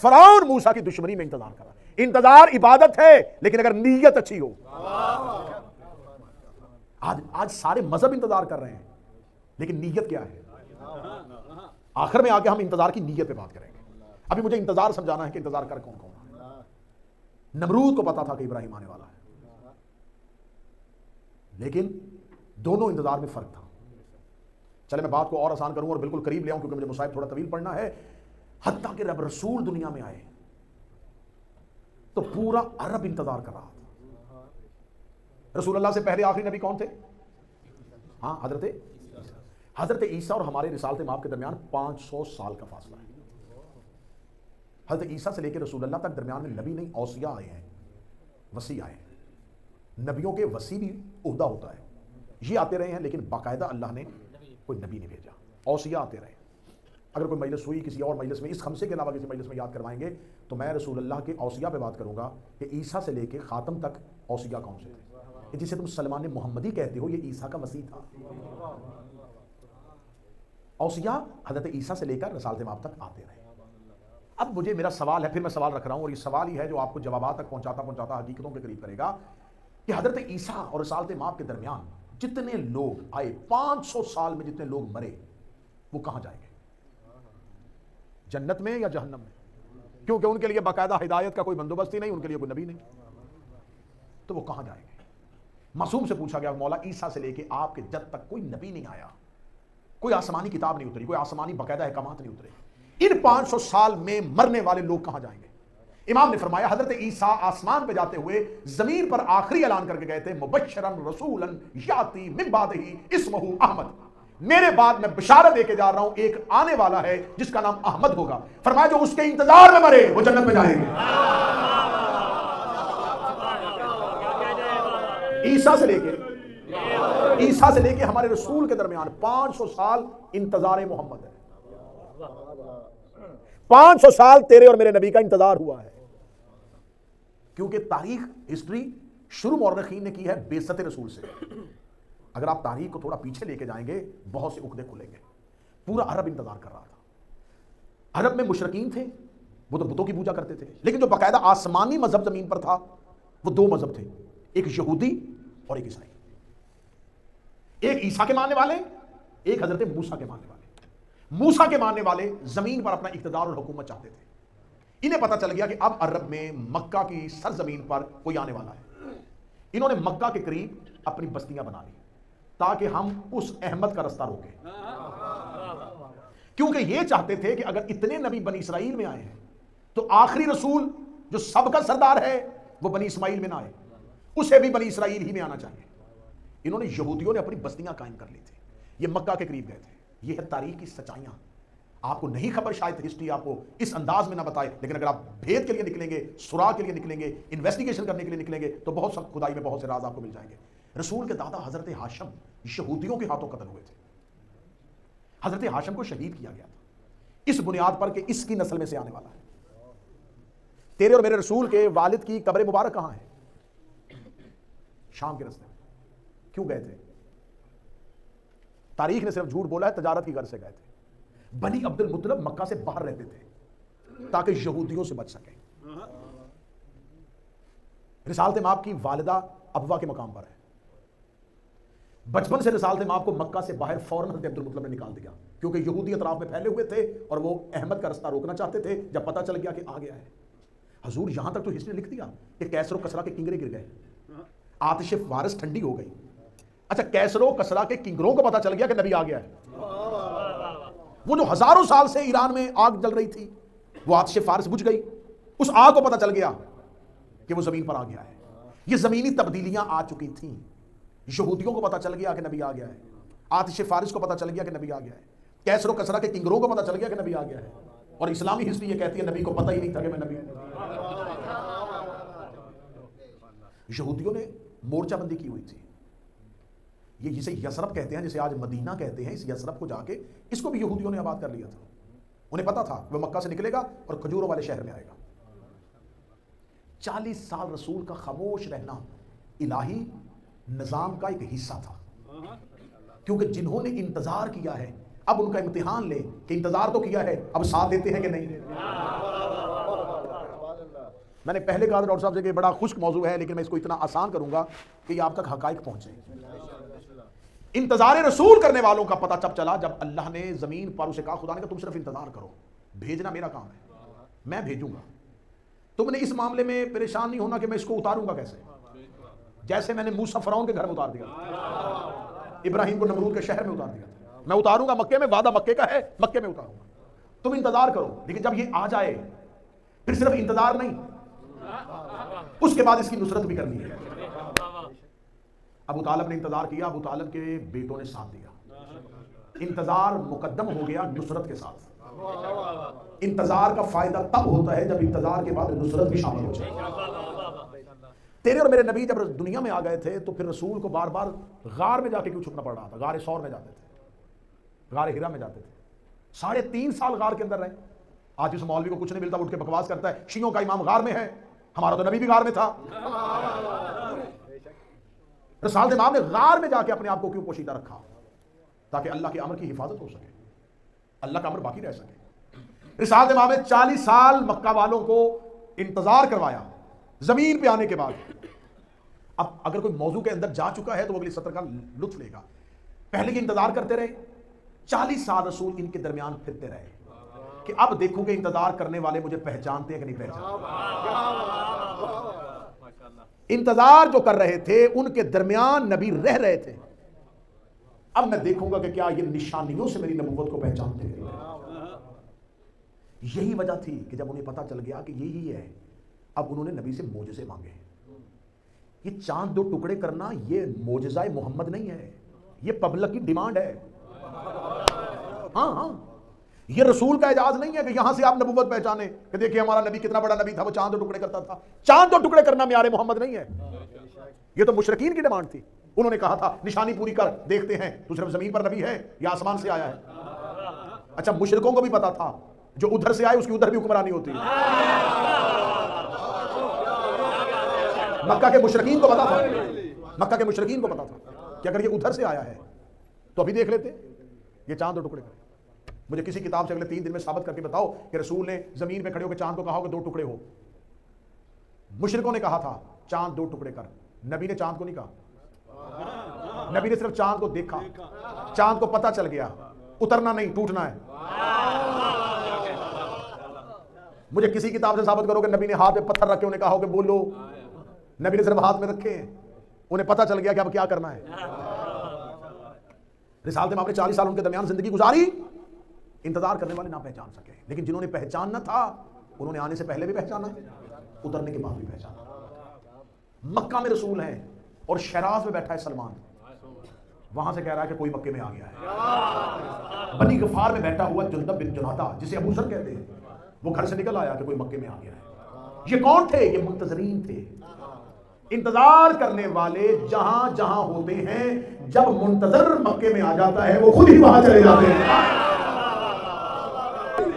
فرعون موسیٰ کی دشمنی میں انتظار کر رہا ہے. انتظار عبادت ہے لیکن اگر نیت اچھی ہو. آج سارے مذہب انتظار کر رہے ہیں لیکن نیت کیا ہے؟ آخر میں آگے ہم انتظار کی نیت پہ بات کریں گے. ابھی مجھے انتظار سمجھانا ہے کہ انتظار کر کون کون. نمرود کو پتا تھا کہ ابراہیم آنے والا ہے، لیکن دونوں انتظار میں فرق تھا. چلے میں بات کو اور آسان کروں اور بالکل قریب لے آؤں کیونکہ مجھے مصائب تھوڑا طویل پڑھنا ہے. حتیٰ کہ رب رسول دنیا میں آئے تو پورا عرب انتظار کر رہا تھا. رسول اللہ سے پہلے آخری نبی کون تھے؟ ہاں حضرت عیسیٰ اور ہمارے رسالت مآب کے درمیان 500 سال کا فاصلہ ہے. حضرت عیسیٰ سے لے کے رسول اللہ تک درمیان میں نبی نہیں اوصیاء آئے ہیں، وصی آئے ہیں. نبیوں کے وصی بھی عہدہ ہوتا ہے. یہ آتے رہے ہیں لیکن باقاعدہ اللہ نے کوئی نبی نہیں بھیجا. اوصیاء آتے رہے. اگر کوئی مجلس ہوئی کسی اور مجلس میں اس خمسے کے علاوہ کسی مجلس میں یاد کروائیں گے تو میں رسول اللہ کے اوصیاء پہ بات کروں گا کہ عیسیٰ سے لے کے خاتم تک اوصیاء کون سے تھے. جسے تم سلمان محمدی کہتے ہو یہ عیسیٰ کا وصی تھا. اوصیاء حضرت عیسیٰ سے لے کر رسالت مآب تک آتے رہے. اب مجھے میرا سوال ہے، پھر میں سوال رکھ رہا ہوں اور یہ سوال ہی ہے جو آپ کو جوابات تک پہنچاتا حقیقتوں کے قریب کرے گا کہ حضرت عیسیٰ اور رسالت مآب کے درمیان جتنے لوگ آئے 500 سال میں جتنے لوگ مرے وہ کہاں جائیں گے؟ جنت میں یا جہنم میں؟ کیونکہ ان کے لیے باقاعدہ ہدایت کا کوئی بندوبست ہی نہیں، ان کے لیے کوئی نبی نہیں، تو وہ کہاں جائیں گے؟ معصوم سے پوچھا گیا مولا عیسیٰ سے لے کے آپ کے جد تک کوئی نبی نہیں آیا، کوئی آسمانی کتاب نہیں اتری، کوئی آسمانی باقاعدہ احکامات نہیں اترے. ان 500 سال میں مرنے والے لوگ کہاں جائیں گے؟ امام نے فرمایا حضرت عیسیٰ آسمان پہ جاتے ہوئے زمین پر آخری اعلان کر کے گئے تھے مبشرن رسولا یاتی من بعدہ اسمہ احمد، میرے بعد میں بشارت دے کے جا رہا ہوں ایک آنے والا ہے جس کا نام احمد ہوگا. فرمایا جو اس کے انتظار میں مرے وہ جنت میں جائیں گے. عیسیٰ سے لے کے ہمارے رسول کے درمیان 500 سال انتظار محمد ہے. 500 سال تیرے اور میرے نبی کا انتظار ہوا ہے. کیونکہ تاریخ ہسٹری شروع مورخین نے کی ہے بعثت رسول سے. اگر آپ تاریخ کو تھوڑا پیچھے لے کے جائیں گے بہت سے عقدے کھلیں گے. پورا عرب انتظار کر رہا تھا. عرب میں مشرکین تھے، وہ تو بتوں کی پوجا کرتے تھے، لیکن جو باقاعدہ آسمانی مذہب زمین پر تھا وہ دو مذہب تھے، ایک یہودی اور ایک عیسائی. ایک عیسیٰ کے ماننے والے، ایک حضرت موسیٰ کے ماننے والے. موسیٰ کے ماننے والے زمین پر اپنا اقتدار اور حکومت چاہتے تھے. انہیں پتا چل گیا کہ اب عرب میں مکہ کی سرزمین پر کوئی آنے والا ہے. انہوں نے مکہ کے قریب اپنی بستیاں بنا لی تاکہ ہم اس احمد کا رستہ روکیں. کیونکہ یہ چاہتے تھے کہ اگر اتنے نبی بنی اسرائیل میں آئے ہیں تو آخری رسول جو سب کا سردار ہے وہ بنی اسماعیل میں نہ آئے، اسے بھی بنی اسرائیل ہی میں آنا چاہیے. انہوں نے یہودیوں نے اپنی بستیاں قائم کر لی تھی. یہ مکہ کے قریب گئے تھے. یہ ہے تاریخ کی سچائیاں. آپ کو نہیں خبر، شاید ہسٹری آپ کو اس انداز میں نہ بتائے، لیکن اگر آپ بھید کے لیے نکلیں گے، سراغ کے لیے نکلیں گے، انویسٹیگیشن کرنے کے لیے نکلیں گے تو بہت سب خدائی میں بہت سے راز آپ کو مل جائیں گے. رسول کے دادا حضرت ہاشم یہودیوں کے ہاتھوں قتل ہوئے تھے. حضرت ہاشم کو شہید کیا گیا تھا اس بنیاد پر کہ اس کی نسل میں سے آنے والا ہے. تیرے اور میرے رسول کے والد کی قبر مبارک کہاں ہے؟ شام کے راستے میں. کیوں گئے تھے؟ تاریخ نے صرف جھوٹ بولا ہے، تجارت کی غرض سے گئے تھے۔ بنی عبد المطلب مکہ سے باہر رہتے تھے تاکہ یہودیوں سے بچ سکیں۔ رسالت مآب کی والدہ ابوا کے مقام پر ہے۔ بچپن سے رسالت مآب کو مکہ سے باہر فوراً حضرت عبد المطلب نے نکال دیا، کیونکہ یہودی اطراف میں پھیلے ہوئے تھے اور وہ احمد کا رستہ روکنا چاہتے تھے۔ جب پتہ چل گیا کہ آ گیا ہے، حضور یہاں تک تو ہسٹری نے لکھ دیا کہ کیسر و کسرا کے کنگرے گر گئے، آتش وارس ٹھنڈی ہو گئی۔ اچھا، کیسر و کسرا کے کنگروں کو پتہ چل گیا کہ نبی آ گیا ہے۔ وہ جو ہزاروں سال سے ایران میں آگ جل رہی تھی، وہ آتش فارس بجھ گئی، اس آگ کو پتہ چل گیا کہ وہ زمین پر آ گیا ہے۔ یہ زمینی تبدیلیاں آ چکی تھیں۔ یہودیوں کو پتہ چل گیا کہ نبی آ گیا ہے، آتش فارس کو پتہ چل گیا کہ نبی آ گیا ہے، کیسر و کسرا کے کنگروں کو پتہ چل گیا کہ نبی آ گیا ہے، اور اسلامی ہسٹری یہ کہتی ہے نبی کو پتہ ہی نہیں تھا کہ میں نبی ہوں۔ یہودیوں نے مورچہ بندی کی ہوئی تھی، یہ جسے یثرب کہتے ہیں، جسے آج مدینہ کہتے ہیں، اس یثرب کو جا کے اس کو بھی یہودیوں نے آباد کر لیا تھا۔ انہیں پتا تھا وہ مکہ سے نکلے گا اور کھجوروں والے شہر میں آئے گا۔ 40 سال رسول کا خاموش رہنا الہی نظام کا ایک حصہ تھا، کیونکہ جنہوں نے انتظار کیا ہے اب ان کا امتحان لے کہ انتظار تو کیا ہے، اب ساتھ دیتے ہیں کہ نہیں۔ میں نے پہلے کہا تھا ڈاکٹر صاحب سے کہ بڑا خشک موضوع ہے، لیکن میں اس کو اتنا آسان کروں گا کہ یہ آپ تک حقائق پہنچے۔ انتظار رسول کرنے والوں کا پتہ تب چلا جب اللہ نے زمین پر اسے کہا، خدا نے کہا تم صرف انتظار کرو، بھیجنا میرا کام ہے، میں بھیجوں گا۔ تم نے اس معاملے میں پریشان نہیں ہونا کہ میں اس کو اتاروں گا کیسے، جیسے میں نے موسیٰ فرعون کے گھر میں اتار دیا، ابراہیم کو نمرود کے شہر میں اتار دیا، میں اتاروں گا مکے میں، وعدہ مکے کا ہے، مکے میں اتاروں گا۔ تم انتظار کرو، لیکن جب یہ آ جائے پھر صرف انتظار نہیں، اس کے بعد اس کی نصرت بھی کرنی ہے۔ ابو طالب نے انتظار کیا، ابو طالب کے بیٹوں نے ساتھ دیا، انتظار مقدم ہو گیا نصرت کے ساتھ۔ انتظار کا فائدہ تب ہوتا ہے جب انتظار کے بعد نصرت بھی شامل ہو جائے۔ تیرے اور میرے نبی جب دنیا میں آ گئے تھے تو پھر رسول کو بار بار غار میں جا کے کیوں چھپنا پڑ رہا تھا؟ غار ثور میں جاتے تھے، غار ہرا میں جاتے تھے، 3.5 سال غار کے اندر رہے۔ آج اس مولوی کو کچھ نہیں ملتا، اٹھ کے بکواس کرتا ہے شیعوں کا امام غار میں ہے، ہمارا تو نبی بھی غار میں تھا۔ رسالت امام نے غار میں جا کے اپنے آپ کو کیوں پوشیدہ رکھا؟ تاکہ اللہ کے امر کی حفاظت ہو سکے، اللہ کا امر باقی رہ سکے۔ رسالت امام نے 40 سال مکہ والوں کو انتظار کروایا زمین پہ آنے کے بعد۔ اب اگر کوئی موضوع کے اندر جا چکا ہے تو وہ اگلی سطر کا لطف لے گا۔ پہلے یہ انتظار کرتے رہے، 40 سال رسول ان کے درمیان پھرتے رہے کہ اب دیکھو کہ انتظار کرنے والے مجھے پہچانتے ہیں کہ نہیں پہچانتے۔ انتظار جو کر رہے تھے ان کے درمیان نبی رہ رہے تھے، اب میں دیکھوں گا کہ کیا یہ نشانیوں سے میری نبوت کو پہچانتے ہیں۔ یہی وجہ تھی کہ جب انہیں پتا چل گیا کہ یہی ہے، اب انہوں نے نبی سے معجزے مانگے۔ یہ چاند 2 ٹکڑے کرنا یہ معجزہ محمد نہیں ہے، یہ پبلک کی ڈیمانڈ ہے۔ ہاں، یہ رسول کا اعجاز نہیں ہے کہ یہاں سے آپ نبوت پہچانے کہ دیکھیں ہمارا نبی کتنا بڑا نبی تھا، وہ چاند 2 ٹکڑے کرتا تھا۔ چاند 2 ٹکڑے کرنا معیار محمد نہیں ہے، یہ تو مشرکین کی ڈیمانڈ تھی۔ انہوں نے کہا تھا نشانی پوری کر، دیکھتے ہیں تو صرف زمین پر نبی ہے یا آسمان سے آیا ہے۔ اچھا، مشرکوں کو بھی پتا تھا جو ادھر سے آئے اس کی ادھر بھی حکمرانی ہوتی ہے۔ مکہ کے مشرکین کو پتا تھا، مکہ کے مشرکین کو پتا تھا کہ اگر یہ ادھر سے آیا ہے تو ابھی دیکھ لیتے یہ چاند 2 ٹکڑے کرے۔ مجھے کسی کتاب سے اگلے 3 دن میں ثابت کر کے بتاؤ کہ رسول نے زمین پہ کھڑے ہو کے چاند کو کہا ہو کہ 2 ٹکڑے ہو۔ مشرکوں نے کہا تھا چاند 2 ٹکڑے کر، نبی نے چاند کو نہیں کہا، نبی نے صرف چاند کو دیکھا، چاند کو پتا چل گیا، اترنا نہیں ٹوٹنا ہے۔ مجھے کسی کتاب سے ثابت کرو کہ نبی نے ہاتھ میں پتھر رکھے انہیں کہا ہو کہ بولو، نبی نے صرف ہاتھ میں رکھے ہیں، انہیں پتا چل گیا کہ اب کیا کرنا ہے۔ رسالت امام نے 40 سال ان کے درمیان زندگی گزاری، انتظار کرنے والے نہ پہچان سکے، لیکن جنہوں نے پہچاننا تھا انہوں نے آنے سے پہلے بھی پہچانا، اترنے کے بعد بھی پہچانا۔ مکہ میں رسول ہیں اور شیراز میں بیٹھا ہے سلمان، وہاں سے کہہ رہا ہے کہ کوئی مکے میں آ گیا ہے۔ بنی غفار میں بیٹھا ہوا جندب بن جنادہ جسے ابو ذر کہتے ہیں، وہ گھر سے نکل آیا کہ کوئی مکے میں آ گیا ہے۔ یہ کون تھے؟ یہ منتظرین تھے، انتظار کرنے والے جہاں جہاں ہوتے ہیں، جب منتظر مکے میں آ جاتا ہے وہ خود ہی وہاں چلے جاتے ہیں۔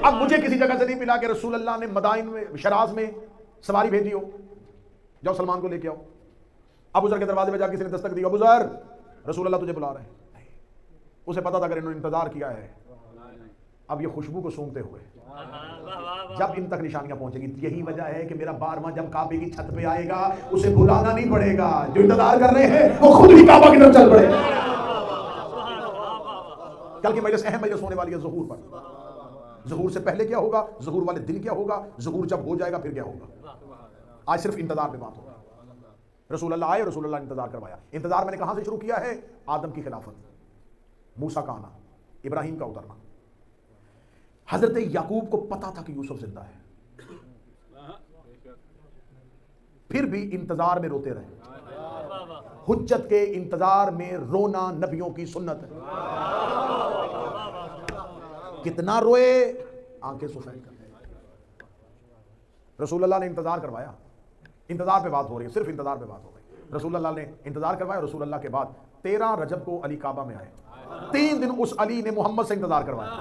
اب مجھے کسی جگہ سے نہیں ملا کہ رسول اللہ نے مدائن میں شیراز میں سواری بھیجی ہو، جاؤ سلمان کو لے کے آؤ۔ ابو ذر کے دروازے میں جا کسی نے دستک دی، ابو ذر رسول اللہ تجھے بلا رہے ہیں۔ اسے پتا تھا اگر انہوں نے انتظار کیا ہے اب یہ خوشبو کو سونگتے ہوئے جب ان تک نشانیاں پہنچیں گی. یہی وجہ ہے کہ میرا بارہواں جب کعبے کی چھت پہ آئے گا اسے بلانا نہیں پڑے گا, جو انتظار کر رہے ہیں وہ خود ہی کعبہ کی طرف چل پڑے گا. کل کی مجلس اہم مجلس ہونے والی ہے ظہور پر. ظہور سے پہلے کیا ہوگا, ظہور والے دن کیا ہوگا, ظہور جب ہو جائے گا پھر کیا ہوگا. آج صرف انتظار پہ بات ہوگا. رسول اللہ آئے, رسول اللہ نے انتظار کروایا. انتظار میں نے کہاں سے شروع کیا ہے؟ آدم کی خلافت, موسیٰ کا آنا, ابراہیم کا اترنا. حضرت یعقوب کو پتا تھا کہ یوسف زندہ ہے, پھر بھی انتظار میں روتے رہے. حجت کے انتظار میں رونا نبیوں کی سنت ہے. کتنا روئے, آنکھیں سفید کر. رسول اللہ نے انتظار کروایا. انتظار پہ بات ہو رہی ہے, صرف انتظار پہ بات ہو رہی ہے. رسول اللہ نے انتظار کروایا. رسول اللہ کے بعد 13 رجب کو علی کعبہ میں آئے. 3 دن اس علی نے محمد سے انتظار کروایا.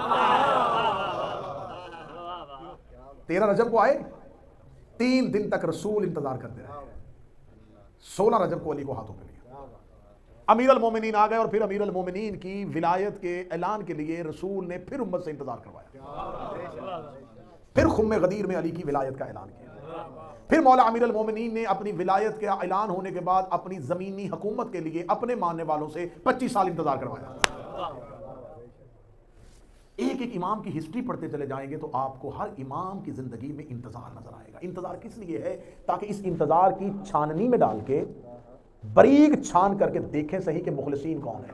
13 رجب کو آئے, 3 دن تک رسول انتظار کرتے رہے. 16 رجب کو علی کو ہاتھوں پہ لیا. امیر المومنین آ گئے اور پھر امیر المومنین کی ولایت کے اعلان کے لیے رسول نے پھر امت سے انتظار کروایا. پھر خم غدیر میں علی کی ولایت کا اعلان کیا. پھر مولا امیر المومنین نے اپنی ولایت کا اعلان ہونے کے بعد اپنی زمینی حکومت کے لیے اپنے ماننے والوں سے 25 سال انتظار کروایا. ایک ایک امام کی ہسٹری پڑھتے چلے جائیں گے تو آپ کو ہر امام کی زندگی میں انتظار نظر آئے گا. انتظار کس لیے ہے؟ تاکہ اس انتظار کی چھاننی میں ڈال کے باریک چھان کر کے دیکھیں صحیح کہ مخلصین کون ہیں.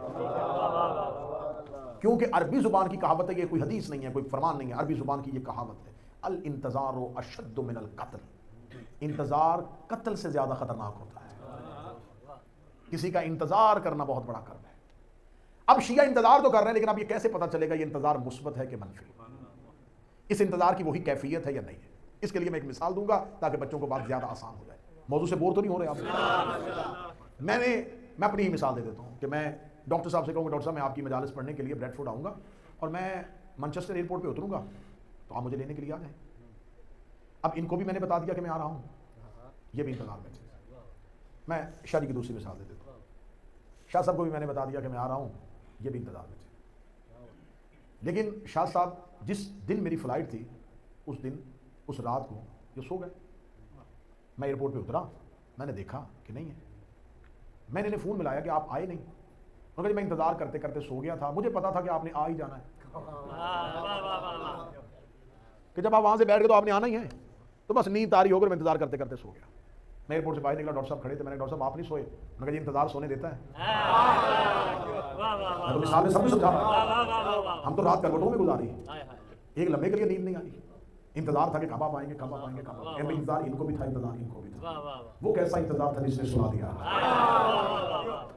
کیونکہ عربی زبان کی کہاوت ہے, یہ کوئی حدیث نہیں ہے, کوئی فرمان نہیں ہے, عربی زبان کی یہ کہاوت ہے, الانتظار اشد من القتل. انتظار قتل سے زیادہ خطرناک ہوتا ہے. کسی کا انتظار کرنا بہت بڑا کرم ہے. اب شیعہ انتظار تو کر رہے ہیں, لیکن اب یہ کیسے پتا چلے گا یہ انتظار مثبت ہے کہ منفی؟ اس انتظار کی وہی کیفیت ہے یا نہیں ہے؟ اس کے لیے میں ایک مثال دوں گا تاکہ بچوں کو بات زیادہ آسان ہو جائے. موضوع سے بور تو نہیں ہو رہے آپ؟ میں اپنی ہی مثال دے دیتا ہوں کہ میں ڈاکٹر صاحب سے کہوں گا ڈاکٹر صاحب میں آپ کی مجالس پڑھنے کے لیے بریڈ فورڈ آؤں گا اور میں مانچسٹر ایئرپورٹ پہ اتروں گا تو آپ مجھے لینے کے لیے آ جائیں. اب ان کو بھی میں نے بتا دیا کہ میں آ رہا ہوں, یہ بھی انتظار میں تھے. میں شادی کی دوسری مثال دے دیتا ہوں. شاہ صاحب کو بھی میں نے بتا دیا کہ میں آ رہا ہوں, یہ بھی انتظار میں تھے. لیکن شاہ صاحب جس دن میری فلائٹ تھی اس دن اس رات کو یہ سو گئے. میں ایئرپورٹ پہ اترا, میں نے دیکھا کہ نہیں ہے. میں نے انہیں فون ملایا کہ آپ آئے نہیں. انہوں نے کہا میں انتظار کرتے کرتے سو گیا تھا, مجھے پتا تھا کہ آپ نے آ ہی جانا ہے, کہ جب آپ وہاں سے بیٹھ گئے تو آپ نے آنا ہی ہے, تو بس نیند تاری ہو کر میں انتظار کرتے کرتے سو گیا. میں ایئرپورٹ سے باہر نکلا, ڈاکٹر صاحب کھڑے تھے. میں نے ڈاکٹر صاحب آپ نہیں سوئے؟ انہوں نے کہا یہ انتظار سونے دیتا ہے. میں تو مثال میں سب کچھ سمجھا. ہم تو رات کروٹوں میں گزاری, ایک لمحے کے لیے نیند نہیں آئی. انتظار تھا کہ کب آپ آئیں گے, کب آپ آئیں گے, کب آپ. انتظار ان کو بھی تھا, انتظار ان کو بھی تھا. وہ کیسا انتظار تھا جس نے سلا دیا,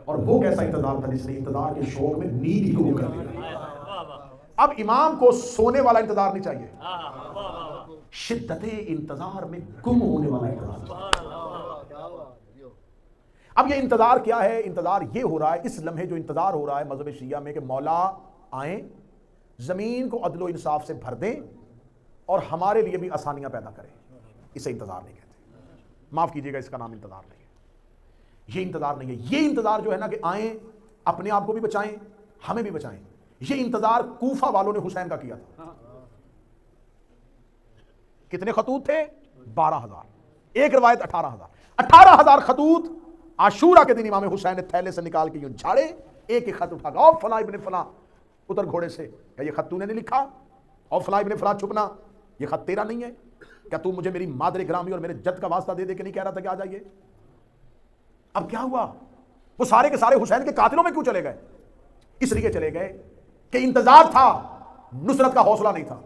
اور وہ کیسا انتظار تھا جس نے انتظار کے شوق میں نیند ہی گم کر دیا. اب امام کو سونے والا انتظار نہیں چاہیے, شدت انتظار میں گم ہونے والا انتظار. اب یہ انتظار کیا ہے؟ انتظار یہ ہو رہا ہے, اس لمحے جو انتظار ہو رہا ہے مذہب شیعہ میں کہ مولا آئیں, زمین کو عدل و انصاف سے بھر دیں اور ہمارے لیے بھی آسانیاں پیدا کریں. اسے انتظار نہیں کہتے. معاف کیجیے گا, اس کا نام انتظار نہیں ہے. یہ انتظار نہیں ہے. یہ انتظار جو ہے نا کہ آئیں, اپنے آپ کو بھی بچائیں, ہمیں بھی بچائیں, یہ انتظار کوفہ والوں نے حسین کا کیا تھا. کتنے خطوط تھے؟ 12,000. ایک روایت 18,000. 18,000 خطوط عاشورہ کے دن امام حسین نے تھیلے سے نکال کے یوں جھاڑے, ایک ایک خط اٹھا گا, او فلاں ابن فلاں اتر گھوڑے سے, کیا یہ خط تو نے نہیں لکھا؟ او فلاں ابن فلاں چھپنا, یہ خط تیرا نہیں ہے کیا؟ تو مجھے میری مادر گرامی اور میرے جد کا واسطہ دے دے کے نہیں کہہ رہا تھا کہ آ جائیے؟ اب کیا ہوا؟ وہ سارے کے سارے حسین کے قاتلوں میں کیوں چلے گئے؟ اس لیے چلے گئے کہ انتظار تھا, نصرت کا حوصلہ نہیں تھا.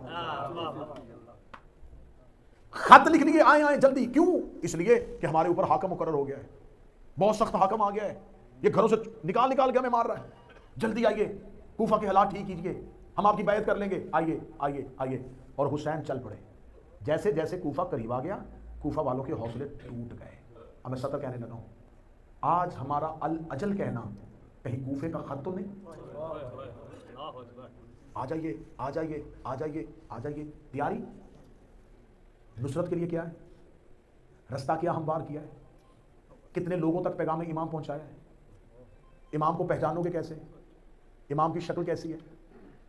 خط لکھ لیے آئیں آئیں جلدی, کیوں؟ اس لیے کہ ہمارے اوپر حاکم مقرر ہو گیا ہے, بہت سخت حاکم آ گیا ہے, یہ گھروں سے نکال نکال کے ہمیں مار رہا ہے, جلدی آئیے, کوفہ کے حالات ٹھیک کیجیے, ہم آپ کی بیعت کر لیں گے, آئیے آئیے آئیے. اور حسین چل پڑے. جیسے جیسے کوفہ قریب آ گیا, کوفہ والوں کے حوصلے ٹوٹ گئے. اب میں سطر کہنے لگا ہوں, آج ہمارا الاجل کہنا کہیں کوفے کا خط تو نہیں؟ آ جائیے آ جائیے آ جائیے آ جائیے. تیاری نصرت کے لیے کیا ہے؟ رستہ کیا ہموار کیا ہے؟ کتنے لوگوں تک پیغام امام پہنچایا ہے؟ امام کو پہچانو گے کیسے؟ امام کی شکل کیسی ہے،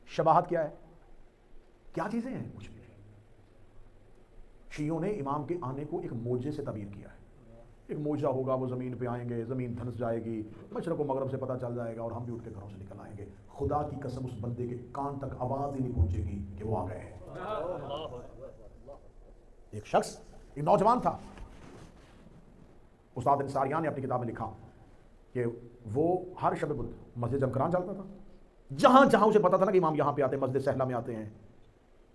شباہت کیا ہے، کیا چیزیں ہیں؟ کچھ بھی نہیں۔ شیعوں نے امام کے آنے کو ایک معجزے سے تعبیر کیا ہے، ایک معجزہ ہوگا، وہ زمین پہ آئیں گے، زمین دھنس جائے گی، مشرق و مغرب سے پتہ چل جائے گا اور ہم بھی اٹھ کے گھروں سے نکل آئیں گے۔ خدا کی قسم اس بندے کے کان تک آواز ہی نہیں پہنچے گی کہ وہ آ گئے ہیں۔ ایک شخص، ایک نوجوان تھا، استاد انصاریان نے اپنی کتاب میں لکھا کہ وہ ہر شب بدھ مسجد جمکران چلتا تھا، جہاں جہاں اسے پتا تھا نا کہ امام یہاں پہ آتے ہیں، مسجد سہلہ میں آتے ہیں،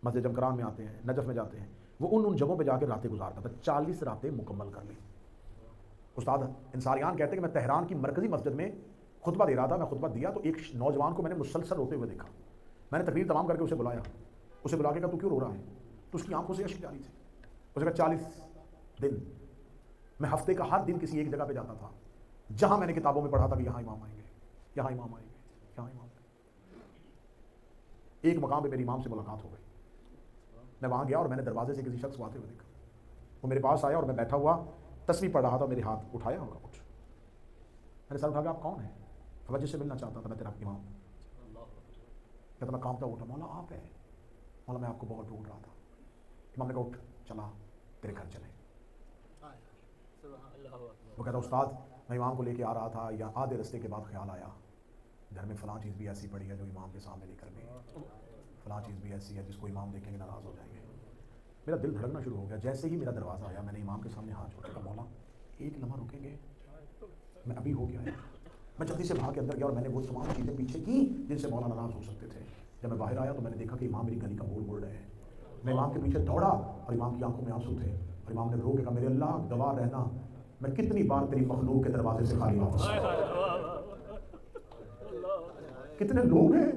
مسجد جمکران میں آتے ہیں، نجف میں جاتے ہیں، وہ ان جگہوں پہ جا کے راتیں گزارتا تھا۔ 40 راتیں مکمل کر لی۔ استاد انصاریان کہتے ہیں کہ میں تہران کی مرکزی مسجد میں خطبہ دے رہا تھا، میں خطبہ دیا تو ایک نوجوان کو میں نے مسلسل روتے ہوئے دیکھا۔ میں نے تقریر تمام کر کے اسے بلایا، اسے بلا کے کہا تو کیوں رو رہا ہے؟ تو اس کی آنکھوں سے اشک جاری تھی۔ اسے کہا 40 دن میں ہفتے کا ہر دن کسی ایک جگہ پہ جاتا تھا جہاں میں نے کتابوں میں پڑھا تھا کہ یہاں امام آئیں گے، یہاں امام آئیں گے، یہاں امام آئیں گے۔ ایک مقام پہ میری امام سے ملاقات ہو گئی، میں وہاں گیا اور میں نے دروازے سے کسی شخص کو آتے ہوئے دیکھا، وہ میرے پاس آیا اور میں بیٹھا ہوا تسبیح پڑھ رہا تھا، میرے ہاتھ اٹھایا اور اٹھ، میں نے سر اٹھا کے آپ کون ہیں؟ میں جس سے ملنا چاہتا تھا، میں تیرا امام۔ کہتا میں کانپتا اٹھا، مولا آپ ہیں؟ مولا میں آپ کو بہت ڈھونڈ رہا تھا۔ امام نے کہا اٹھ چلا تیرے گھر چلے۔ وہ کہتا استاد میں امام کو لے کے آ رہا تھا، یا آدھے رستے کے بعد خیال آیا گھر میں فلاں چیز بھی ایسی پڑی ہے جو امام کے سامنے لے کر گئی، فلاں چیز بھی ایسی ہے جس کو امام دیکھیں گے ناراض ہو جائیں گے۔ میرا دل دھڑکنا شروع ہو گیا۔ جیسے ہی میرا دروازہ آیا میں نے امام کے سامنے ہاتھ جوڑا، کہا مولا ایک لمحہ رکیں گے، میں ابھی ہو گیا ہے۔ میں جلدی سے بھاگ کے اندر گیا اور میں نے وہ تمام چیزیں پیچھے کی جن سے مولا ناراض ہو سکتے تھے۔ جب میں باہر آیا تو میں نے دیکھا کہ امام میری گلی کا موڑ موڑ رہے ہیں۔ میں امام کے پیچھے دوڑا اور امام کی آنکھوں میں آنسو تھے، اور امام نے رو کے کہا میرے اللہ گواہ رہنا میں کتنی بار تیری مخلوق کے دروازے سے خالی واپس آیا۔ کتنے لوگ ہیں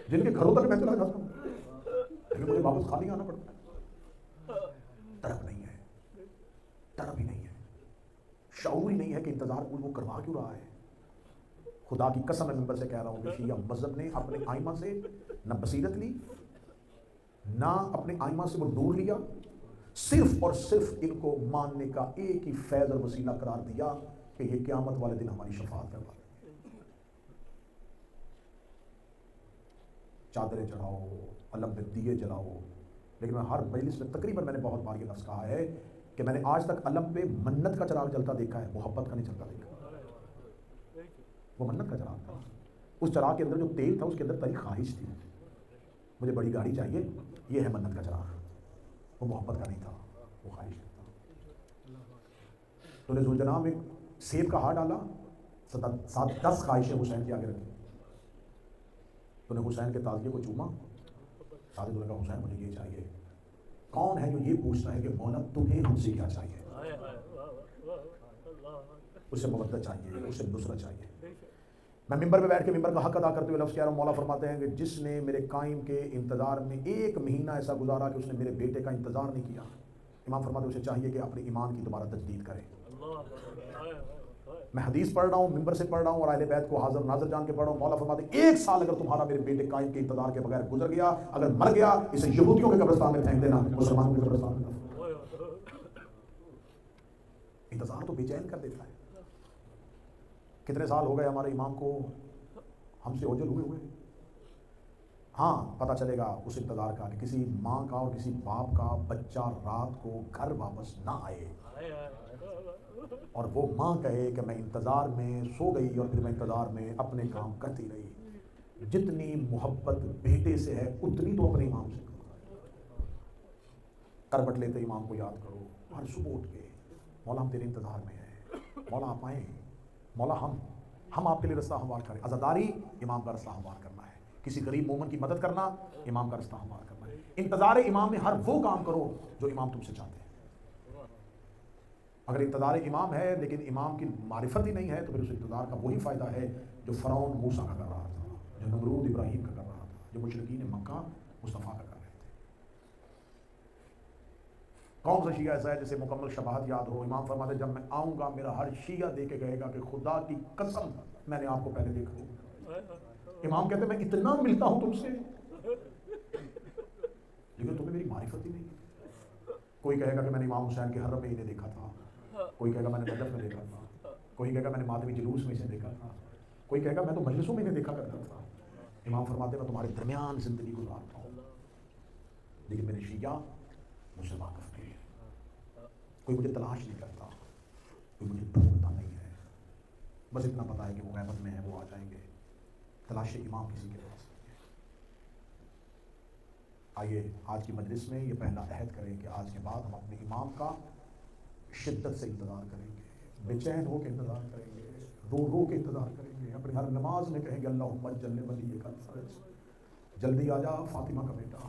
جن کے گھروں تک میں چلا جاتا ہوں لیکن مجھے واپس خالی آنا پڑتا ہے۔ تڑپ نہیں ہے، تڑپ ہی نہیں ہے، شعور ہی نہیں ہے کہ انتظار وہ کروا کیوں رہا ہے۔ خدا کی قسم میں ممبر سے کہہ رہا ہوں کہ شیعہ مذہب نے اپنے آئمہ سے نہ بصیرت لی، نہ اپنے آئمہ سے وہ دور لیا، صرف اور صرف ان کو ماننے کا ایک ہی فیض اور وسیلہ قرار دیا کہ یہ قیامت والے دن ہماری شفاعت کروا دیں گے۔ چادریں چڑھاؤ، علم پہ دیے جلاؤ، لیکن میں ہر مجلس میں تقریباً میں نے بہت بار یہ لفظ کہا ہے کہ میں نے آج تک علم پہ منت کا چراغ جلتا دیکھا ہے، محبت کا نہیں جلتا دیکھا۔ وہ منت کا چراغ تھا، اس چراغ کے اندر جو تیل تھا اس کے اندر تری خواہش تھی، مجھے بڑی گاڑی چاہیے، یہ ہے منت کا چراغ۔ وہ محبت کا نہیں تھا، وہ خواہش کا تھا۔ تو نے ذوالجناح میں سیب کا ہار ڈالا، 10 خواہشیں حسین کے آگے رکھی، تو نے حسین کے تعزیے کو چوما، ساجد نے کہا حسین مجھے یہ چاہیے۔ کون ہے جو یہ پوچھتا ہے کہ مولا تمہیں ہم سے کیا چاہیے؟ اسے مودت چاہیے، اسے نصرت چاہیے۔ میں ممبر پہ بیٹھ کے ممبر کا حق ادا کرتے ہوئے لفظ کہہ رہا ہوں، مولا فرماتے ہیں کہ جس نے میرے قائم کے انتظار میں 1 مہینہ ایسا گزارا کہ اس نے میرے بیٹے کا انتظار نہیں کیا، امام فرماتے ہیں اسے چاہیے کہ اپنے ایمان کی دوبارہ تجدید کرے۔ میں حدیث پڑھ رہا ہوں، ممبر سے پڑھ رہا ہوں اور اہل بیت کو حاضر ناظر جان کے پڑھ رہا ہوں۔ مولا فرماتے ہیں 1 سال اگر تمہارا میرے بیٹے قائم کے انتظار کے بغیر گزر گیا، اگر مر گیا، اسے یہودیوں کے قبرستان میں پھینک دینا، مسلمانوں کے قبرستان میں۔ انتظار تو بے چین کر دیتا ہے۔ کتنے سال ہو گئے ہمارے امام کو ہم سے اوجل ہوئے۔ ہاں پتہ چلے گا اس انتظار کا کہ کسی ماں کا اور کسی باپ کا بچہ رات کو گھر واپس نہ آئے اور وہ ماں کہے کہ میں انتظار میں سو گئی اور پھر میں انتظار میں اپنے کام کرتی رہی۔ جتنی محبت بیٹے سے ہے اتنی تو اپنے امام سے کرو۔ کربٹ لیتے امام کو یاد کرو، ہر صبح اٹھ کے مولا ہم تیرے انتظار میں ہیں، مولا آپ آئیں، مولا ہم آپ کے لیے رستہ ہموار کریں۔ عزاداری امام کا رستہ ہموار کرنا ہے، کسی غریب مومن کی مدد کرنا امام کا رستہ ہموار کرنا ہے۔ انتظار امام میں ہر وہ کام کرو جو امام تم سے چاہتے ہیں۔ اگر انتظار امام ہے لیکن امام کی معرفت ہی نہیں ہے تو پھر اس انتظار کا وہی فائدہ ہے جو فرعون موسیٰ کا کر رہا تھا، جو نمرود ابراہیم کا کر رہا تھا، جو مشرکین مکہ مصطفیٰ کا کر رہے تھے۔ کون سا شیعہ ایسا ہے جسے مکمل شباہت یاد ہو؟ امام فرماتے جب میں آؤں گا میرا ہر شیعہ دے کے کہے گا کہ خدا کی قسم میں نے آپ کو پہلے دیکھا۔ امام کہتے ہیں میں اتنا ملتا ہوں تم سے لیکن تمہیں میری معرفت ہی نہیں۔ کوئی کہے گا کہ میں نے امام حسین کے حرم میں انہیں دیکھا تھا، کوئی کہے گا میں نے نجف میں دیکھا تھا، کوئی کہے گا میں نے ماتمی جلوس میں اسے دیکھا تھا، کوئی کہے گا میں تو مجلسوں میں نہیں دیکھا کرتا تھا. امام فرماتے میں تمہارے درمیان زندگی گزارتا ہوں، لیکن میرے شیعہ مجھ سے واقف نہیں ہے، کوئی مجھے تلاش نہیں کرتا، کوئی مجھے ڈھونڈتا نہیں ہے، بس اتنا پتا ہے کہ وہ غیبت میں ہے، وہ آ جائیں گے. تلاش امام کسی کے پاس نہیں ہے. آئیے آج کی مجلس میں یہ پہلا عہد کریں کہ آج کے بعد ہم اپنے امام کا شدت سے انتظار کریں گے، بے چین ہو کے انتظار کریں گے، رو رو کے انتظار کریں گے، اپنی ہر نماز میں کہیں گے اللہم اجل ولی کا الفرج، جلدی آ جا فاطمہ کا بیٹا.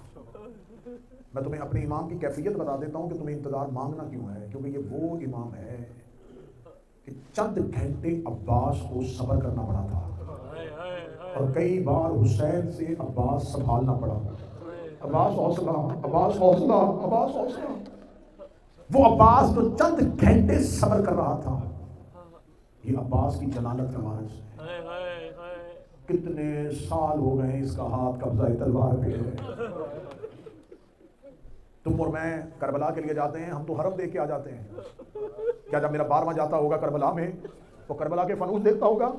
میں تمہیں اپنے امام کی کیفیت بتا دیتا ہوں کہ تمہیں انتظار مانگنا کیوں ہے، کیونکہ یہ وہ امام ہے کہ چند گھنٹے عباس کو صبر کرنا پڑا تھا، اور کئی بار حسین سے عباس سنبھالنا پڑا. عباس حوصلہ، عباس حوصلہ، عباس حوصلہ. وہ عباس جو چند گھنٹے صبر کر رہا تھا، یہ عباس کی جلالت کا وارث ہے. کتنے سال ہو گئے اس کا ہاتھ قبضہ تلوار پہ ہے. تم اور میں کربلا کے لیے جاتے ہیں، ہم تو حرم دیکھ کے آ جاتے ہیں. کیا جب میرا 12واں جاتا ہوگا کربلا میں تو کربلا کے فنوس دیکھتا ہوگا،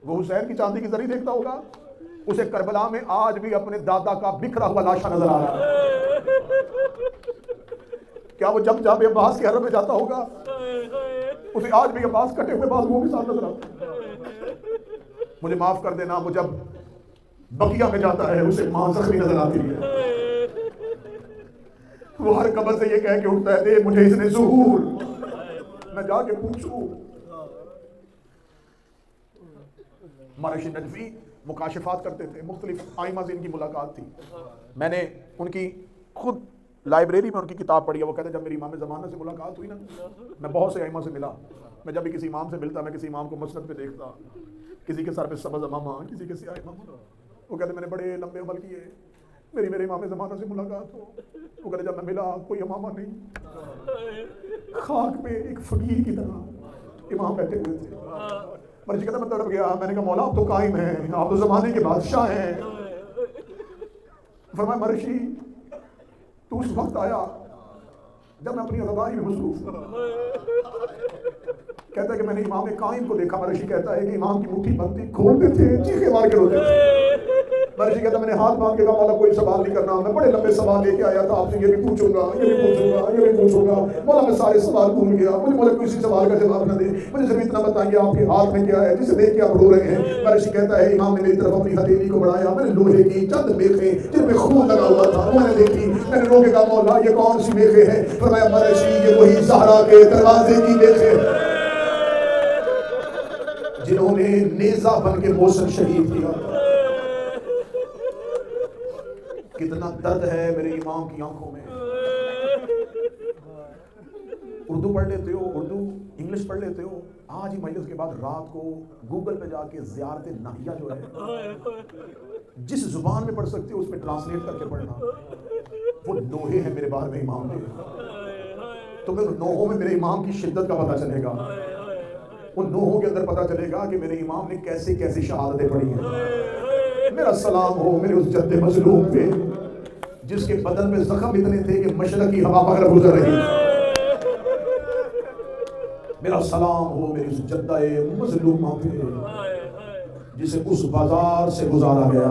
وہ حسین کی چاندی کی زری دیکھتا ہوگا؟ اسے کربلا میں آج بھی اپنے دادا کا بکھرا ہوا لاشا نظر آ رہا ہے. کیا وہ جب عباس کے حرم میں جاتا ہوگا اسے آج بھی عباس کٹے ہوئے بازوؤں کے ساتھ نظر آتا ہے؟ مجھے معاف کر دینا، وہ جب بقیہ میں جاتا ہے اسے ماں زخمی نظر آتی ہے. وہ ہر قبر سے یہ کہہ کے اٹھتا ہے دے مجھے اس نے ظہور، میں جا کے پوچھوں. مارشی نجفی مکاشفات کرتے تھے، مختلف آئمہ سے ان کی ملاقات تھی. میں نے ان کی خود لائبریری میں ان کی کتاب پڑھی ہے. وہ کہتے ہیں جب میری امام زمانہ سے ملاقات ہوئی نا، میں بہت سے آئمہ سے ملا. میں جب بھی کسی امام سے ملتا، میں کسی امام کو مسند پہ دیکھتا، کسی کے سر پہ سبز امامہ، کسی کے سیاہ امامہ. وہ کہتے ہیں میں نے بڑے لمبے عمل کیے، میرے امام زمانہ سے ملاقات ہو. وہ کہتے جب میں ملا کوئی امامہ نہیں، خاک پہ ایک فقیر کی طرح امام بیٹھے ہوئے تھے. مرشی کہتا میں تڑپ گیا. میں نے کہا مولا آپ تو قائم ہیں، آپ تو زمانے کے بادشاہ ہیں. فرمایا مرشی تو اس وقت آیا جب میں اپنی غذائی میں مصروف تھا. کہتا ہے کہ میں نے امام قائم کو دیکھا. مرشی کہتا ہے کہ امام کی مٹھی بنتی کھولتے تھے، چیخے مار کے روتے تھے. مرشی کہتا میں نے ہاتھ باندھ کے کہا مولا کوئی سوال نہیں کرنا، میں بڑے لمبے سوال لے کے آیا تھا، آپ سے یہ بھی پوچھوں گا، یہ بھی پوچھوں گا، یہ بھی پوچھوں گا. مولا میں سارے سوال بھول گیا، مجھے مولا کسی سوال کا جواب نہ دے، مجھے صرف اتنا بتائیے آپ کے ہاتھ میں کیا ہے جسے دیکھ کے آپ رو رہے ہیں. مرشی کہتا ہے امام نے میری طرف اپنی ہتھیلی کو بڑھایا، میں نے لوہے کی چند میخیں جن میں خون لگا ہوا تھا وہ میں نے دیکھی. میں نے رو کے کہا مولا یہ کون سی میخیں ہیں؟ فرمایا مرشی یہ وہی زہرا کے دروازے کی میخیں جنہوں نے نیزہ بن کے محسن شہید کیا. کتنا درد ہے میرے امام کی آنکھوں میں. اردو پڑھ لیتے ہو، اردو انگلش پڑھ لیتے ہو. آج ہی مجلس کے بعد رات کو گوگل پہ جا کے زیارت ناہیہ جو ہے جس زبان میں پڑھ سکتے ہو اس میں ٹرانسلیٹ کر کے پڑھنا. وہ نوحے ہیں میرے بارے میں امام کے. تمہیں نوحوں میں میرے امام کی شدت کا پتہ چلے گا. ان نوحوں کے اندر پتہ چلے گا کہ میرے امام نے کیسے کیسے شہادتیں پڑھی ہیں. میرا سلام ہو میرے اس جد مظلوم پہ جس کے بدن میں زخم اتنے تھے کہ مشرقی ہوا مغرب گزر رہی. میرا سلام ہو میری اس جدہ مظلومہ پہ جسے اس بازار سے گزارا گیا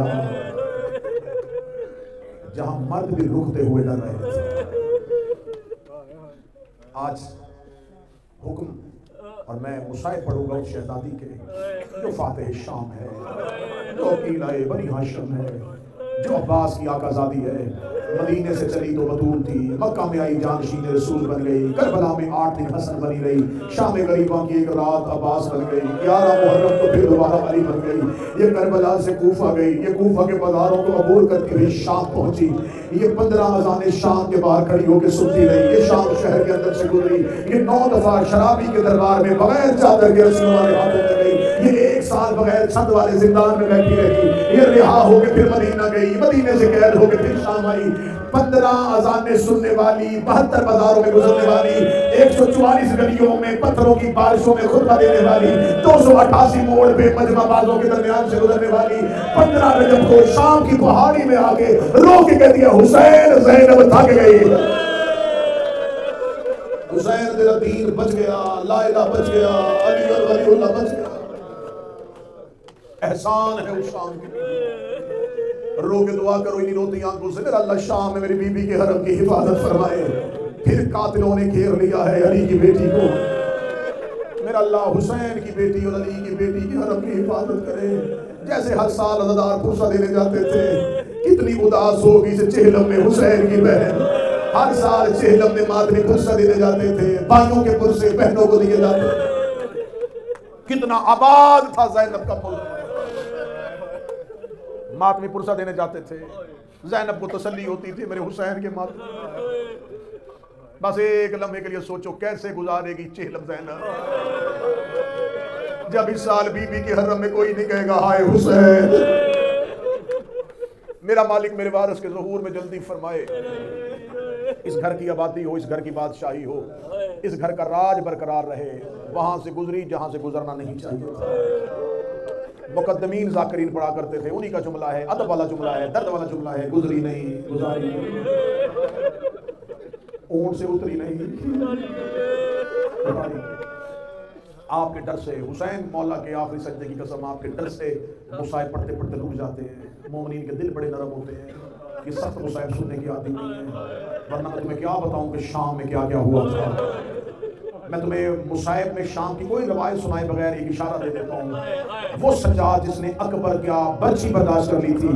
جہاں مرد بھی رکتے ہوئے ڈر رہے تھے. آج حکم اور میں مصائب پڑھوں گا اس شہزادی کے جو فاتح شام ہے، جو قلعہ بنی ہاشم ہے، جو عباس کی آقازادی ہے. مدینے سے چلی تو بطول تھی، مکہ میں آئی جانشین رسول بن گئی، کربلا میں 8 دن حسن بنی رہی، شام غریباں کی ایک رات عباس بن گئی، 11 محرم تو پھر دوبارہ علی بن گئی. یہ کربلا سے کوفہ گئی، یہ کوفہ کے بازاروں کو عبور کرتی ہوئی شام پہنچی. یہ 15 اذانیں شام کے باہر کھڑی ہو کے سنتی رہی. یہ شام شہر کے اندر سے گزری. یہ 9 دفعہ شرابی کے دربار میں بغیر چادر کے رسول والے ہاتھوں میں گئی. یہ 1 سال بغیر چھت والے زندان میں بیٹھی رہی. یہ رہا ہو کے پھر مدینہ گئی، مدینے سے قید ہو کے پھر شام آئی. 15 اذانیں سننے والی، 72 بازاروں میں گزرنے والی، 144 گلیوں میں پتھروں کی بارشوں میں خطبہ دینے والی، 288 موڑ پہ مجمع بازوں کے درمیان سے گزرنے والی، 15 رجب کو شام کی پہاڑی میں آ کے رو کے کہہ دیا حسین زینب تھک گئی. حسین تیرا دین بچ گیا، لا الہ بچ گیا، علی اور ولی اللہ بچ گیا. احسان ہے اس شام کی، رو کے دعا کرو انہی روتی آنکھوں سے، میرا اللہ شام میں میری بی بی کے حرم کی حفاظت فرمائے۔ پھر قاتلوں نے گھیر لیا ہے علی کی بیٹی کو، میرا اللہ حسین کی بیٹی اور علی کی بیٹی کے حرم کی حفاظت کرے۔ جیسے ہر سال عزادار پرسہ دینے جاتے تھے، کتنی اداس ہوگی سے چہلم میں حسین کی بہن، ہر سال چہلم میں ماتمی پرسہ دینے جاتے تھے، بھائیوں کے پرسے بہنوں کو دیے جاتے تھے۔ کتنا آباد تھا زینب کا ملک، ماتمی پرسہ دینے جاتے تھے، زینب کو تسلی ہوتی تھی میرے حسین کے ماتم۔ بس ایک لمحے کے لیے سوچو کیسے گزارے گی چہلم زینب جب اس سال بی بی کے حرم میں کوئی نہیں کہے گا ہائے حسین۔ میرا مالک میرے وارث کے ظہور میں جلدی فرمائے، اس گھر کی آبادی ہو، اس گھر کی بادشاہی ہو، اس گھر کا راج برقرار رہے، وہاں سے گزری جہاں سے گزرنا نہیں چاہیے۔ مقدمین ذاکرین پڑھا کرتے تھے، انہی کا جملہ ہے، ادب والا جملہ ہے، درد والا جملہ ہے، گزری نہیں گزاری نہیں، اونٹ سے اتری نہیں۔ آپ کے ڈر سے حسین مولا کے آخری سجدے کی قسم، آپ کے ڈر سے مصائب پڑھتے پڑھتے رک جاتے ہیں۔ مومنین کے دل بڑے نرم ہوتے ہیں، یہ سخت مصائب سننے کی عادت نہیں ہے، ورنہ میں تمہیں کیا بتاؤں کہ شام میں کیا کیا ہوا تھا۔ میں تمہیں مصائب میں شام کی کوئی روایت سنائے بغیر ایک اشارہ دے دیتا ہوں۔ وہ سجاد جس نے اکبر کیا برچی برداشت کر لی تھی،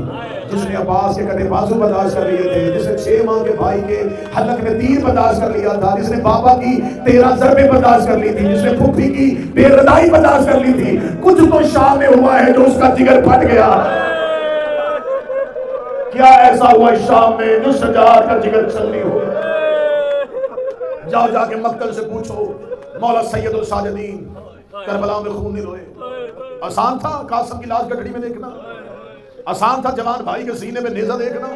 جس نے عباس کے کٹے بازو برداشت کر لیے تھے، جس نے 6 ماہ کے بھائی کے حلق میں تیر برداشت کر لیا تھا، جس نے بابا کی 13 ضربیں برداشت کر لی تھی، جس نے پھپھی کی بے ردائی برداشت کر لی تھی، کچھ تو شام میں ہوا ہے جو اس کا جگر پھٹ گیا۔ کیا ایسا ہوا اس شام میں جو سجاد کا جگر چلنی ہو؟ جاؤ جا کے مقتل سے پوچھو، مولا سید الساجدین کربلا میں خون نہیں روئے؟ آسان تھا قاسم کی لاش گٹھڑی میں دیکھنا؟ آسان تھا جوان بھائی کے سینے میں نیزہ دیکھنا؟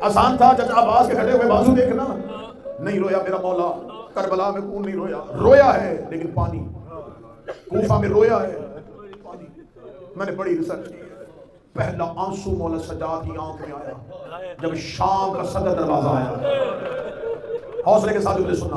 آسان تھا چچا عباس کے کٹے ہوئے بازو دیکھنا؟ نہیں رویا میرا مولا، کربلا میں خون نہیں رویا، رویا ہے لیکن پانی، کوفہ میں رویا ہے پانی۔ میں نے بڑی ریسرچ کی، پہلا آنسو مولا سجاد کی آنکھ میں آیا جب شام کا صدر دروازہ آیا۔ حوصلے کے ساتھ مجھے سننا،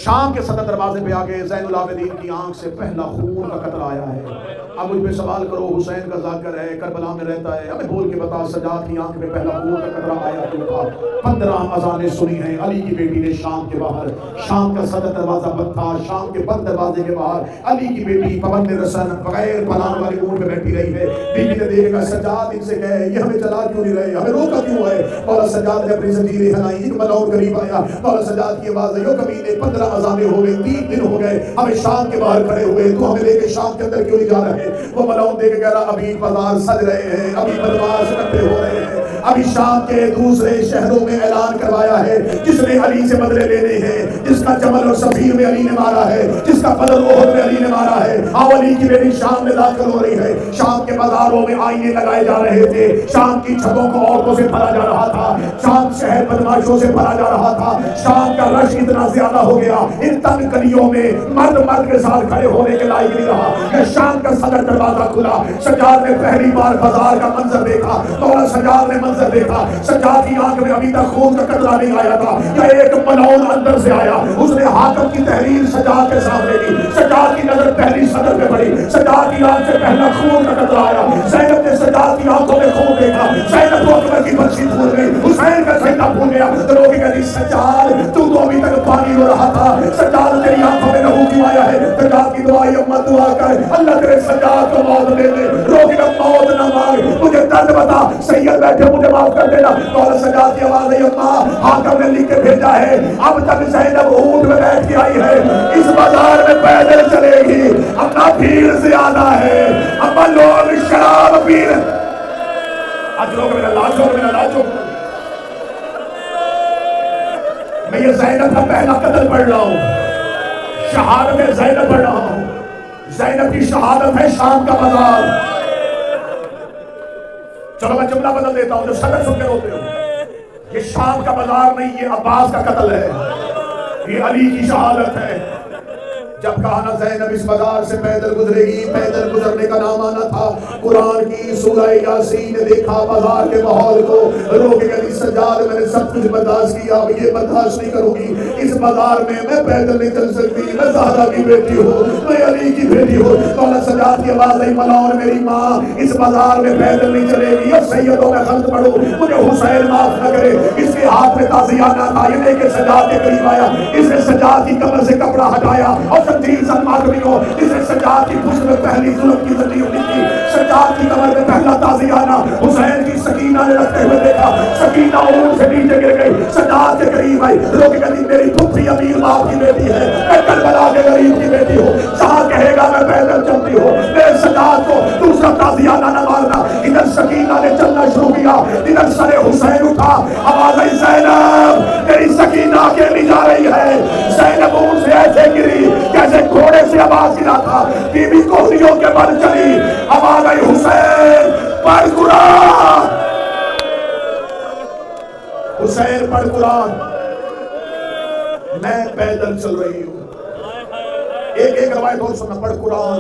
شام کے صدر دروازے پہ آگے زین العابدین کی آنکھ سے پہلا خون کا قطرہ آیا ہے۔ اب مجھ پہ سوال کرو، حسین کا ذاکر ہے، کربلا میں رہتا ہے، ہمیں بول کے بتا سجاد کی آنکھ میں پہلا خون کا قطرہ آیا کیوں تھا؟ 15 اذانیں سنی ہیں علی کی بیٹی نے شام کے باہر، شام کا صدر دروازہ بند تھا، شام کے بند دروازے کے باہر علی کی بیٹی پابند رسن بغیر پلان والی اونٹ پہ بیٹھی رہی ہے۔ بیوی نے دیکھا سجاد ان سے کہے یہ ہمیں چلا کیوں نہیں رہے، ہمیں روکا کیوں ہے؟ مولا سجاد نے اپنی زنجیریں ہلائی، ایک ملعون قریب آیا، مولا سجاد کی آواز ہے، یو کمینے 15 اذانیں ہو گئی، 3 دن ہو گئے، ہمیں شام کے باہر کھڑے ہوئے، تو ہمیں لے کے شام کے اندر کیوں نہیں جا رہے؟ وہ ملعون دیکھ کے کہہ رہا ابھی بازار سج رہے ہیں، ابھی بدماش اکٹھے ہو رہے ہیں، ابھی شام کے دوسرے شہروں میں اعلان کروایا ہے جس نے علی سے بدلے لینے ہیں، جس کا جمل اور صفیر میں علی نے مارا ہے، جس کا بدر احد میں علی نے مارا ہے۔ آؤ علی کی بیٹی شام میں داخل ہو رہی ہے۔ شام کے بازاروں میں آئینے لگائے جا رہے تھے، شام کی چھتوں کو عورتوں سے بھرا جا رہا تھا، شام شہر بدماشوں سے بھرا جا رہا تھا، شام کا رش اتنا زیادہ ہو گیا ان تنگ گلیوں میں مرد کے ساتھ کھڑے ہونے کے لائق نہیں رہا۔ کہ شام کا صدر دروازہ کھلا، سجاد نے پہلی بار بازار کا منظر دیکھا، مولا سجاد نے منظر دیکھا، سجاد کی آنکھ میں ابھی تک خون کا قطرہ نہیں آیا تھا کہ ایک ملعون اندر سے آیا، اس نے حاکم کی تحریر سجاد کے سامنے کی، سجاد کی نظر پہلی صدر پہ پڑی، سجاد کی آنکھ سے پہلا خون کا قطرہ آیا، زینب نے سجاد کی آنکھوں میں خون دیکھا، زینب کو اکبر کی بچی بھول گئی، حسین کا سجدہ بھول گیا، تو لوگ کہتے سجاد تو ابھی تک پانی رو رہا تھا، سجاد تیری آنکھوں میں لہو کیوں آیا ہے؟ سجاد کی دعا امت دعا کر اللہ تیرے سجاد کو موت دے دے، روک نہ موت نہ مانگ، مجھے درد بتا، سید بیٹھے مجھے معاف کر دینا۔ مولا سجاد کی آواز ہے اماں حاکم نے لکھ کے بھیجا ہے، اب تک زینب اونٹ میں بیٹھ کے آئی ہے، اس بازار میں پیدل چلے گی، اپنا بھیڑ زیادہ ہے، اما لوگ شراب پی رہے۔ اجروں کو میرا لاجو میں یہ زینب کا پہلا قتل پڑھ رہا ہوں، شہادت زینب پڑھ رہا ہوں، زینب کی شہادت ہے شام کا بازار۔ چلو میں جملہ بدل دیتا ہوں جو صدر سن کے روتے ہو، یہ شام کا بازار نہیں، یہ عباس کا قتل ہے، یہ علی کی شہادت ہے۔ جب کہا نا زینب اس بازار سے پیدل گزرے گی، پیدل گزرنے کا نام آنا تھا۔ قرآن کی سورہ یاسین نے دیکھا بازار کے ماحول کو، رو کے کہتی سجاد میں نے سب کچھ برداشت کیا، اب یہ برداشت نہیں کروں گی، اس بازار میں میں پیدل نہیں چل سکتی، میں زہرا کی بیٹی ہوں، میں علی کی بیٹی ہوں۔ مولا سجاد کی آواز آئی ملاؤں میری ماں اس بازار میں پیدل نہیں چلے گی، اب سیدوں میں خلط پڑھوں، مجھے حسین معاف نہ کرے۔ اس کے ہاتھ میں تازیانہ تھا، یہ لے کے سجاد کے قریب آیا، اس نے سجاد کی کمر سے کپڑا ہٹایا اور سنجیر سلمان بھی ہو، اس نے سجاد کی پشت میں پہلی ظلم کی زندگی ہوئی تھی، سجاد کی کمر میں پہلا تازیانہ حسین کی سکینہ نے رکھتے ہوئے دیکھا، سکینہ اونٹ سے نیچے گر گئی، سجاد کے قریب آئی، رو کے کہتی میری پھپھی امیر باپ کی بیٹی ہے، میں کربلا کے غریب کی بیٹی ہوں، جہاں کہے گا میں پیدل چلتی ہوں، میرے سجاد کو دوسرا تازیانہ نہ مارنا۔ ادھر سکینہ نے چلنا شروع کیا، ادھر سر حسین اٹھا، آواز آئی زینب میری سکینہ اکیلی جا رہی ہے۔ زینب اونٹ سے ایسے گری جیسے گھوڑے سے آواز گرا تھا، بی بی کوہریوں کے بل چلی، آواز آئی حسین پڑھ قرآن، حسین پڑھ قرآن، میں پیدل چل رہی ہوں۔ ایک ایک روایت اور سننا، پڑھ قرآن،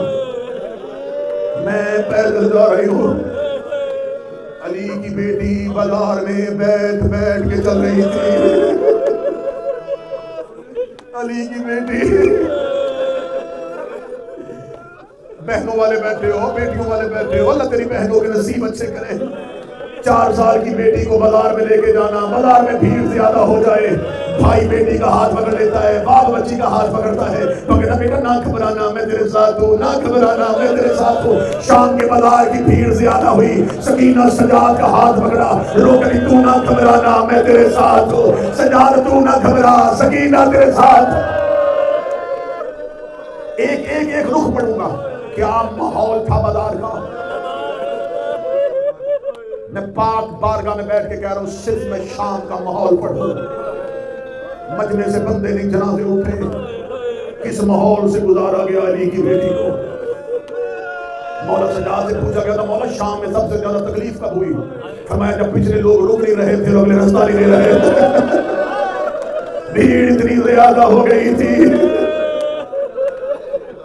میں پیدل جا رہی ہوں۔ علی کی بیٹی بازار میں بیٹھ بیٹھ کے چل رہی تھی، علی کی بیٹی، بہنوں والے بیٹھے ہو، بیٹیوں والے بیٹھے ہو، اللہ تیری بہنوں کے نصیب اچھے کرے۔ 4 سال کی بیٹی کو بازار میں لے کے جانا، بازار میں بھیڑ زیادہ ہو جائے، بھائی بیٹی کا ہاتھ پکڑ لیتا ہے، باپ بچی کا ہاتھ پکڑتا ہے، تو کہتا بیٹا نہ گھبرانا میں تیرے ساتھ ہوں، نہ گھبرانا میں تیرے ساتھ ہوں۔ شام کے بازار کی بھیڑ زیادہ ہوئی، سکینہ سجاد کا ہاتھ پکڑا، رو کری تو نہ گھبرانا میں تیرے ساتھ ہوں، سجاد تو نہ گھبرا، سکینہ تیرے ساتھ۔ ایک ایک ایک رخ پڑھوں گا، کیا ماحول تھا بازار کا۔ میں پاک بارگاہ میں بیٹھ کے کہہ رہا ہوں صرف میں شام کا ماحول پڑھوں، مجمع سے بندے نہیں جنازے اٹھے، کس ماحول سے گزارا گیا علی کی بیٹی کو۔ مولا سجاد سے پوچھا گیا تھا مولا شام میں سب سے زیادہ تکلیف کب ہوئی؟ فرمایا جب پچھلے لوگ رک نہیں رہے تھے، اگلے رستہ نہیں لے رہے تھے، بھیڑ اتنی زیادہ ہو گئی تھی،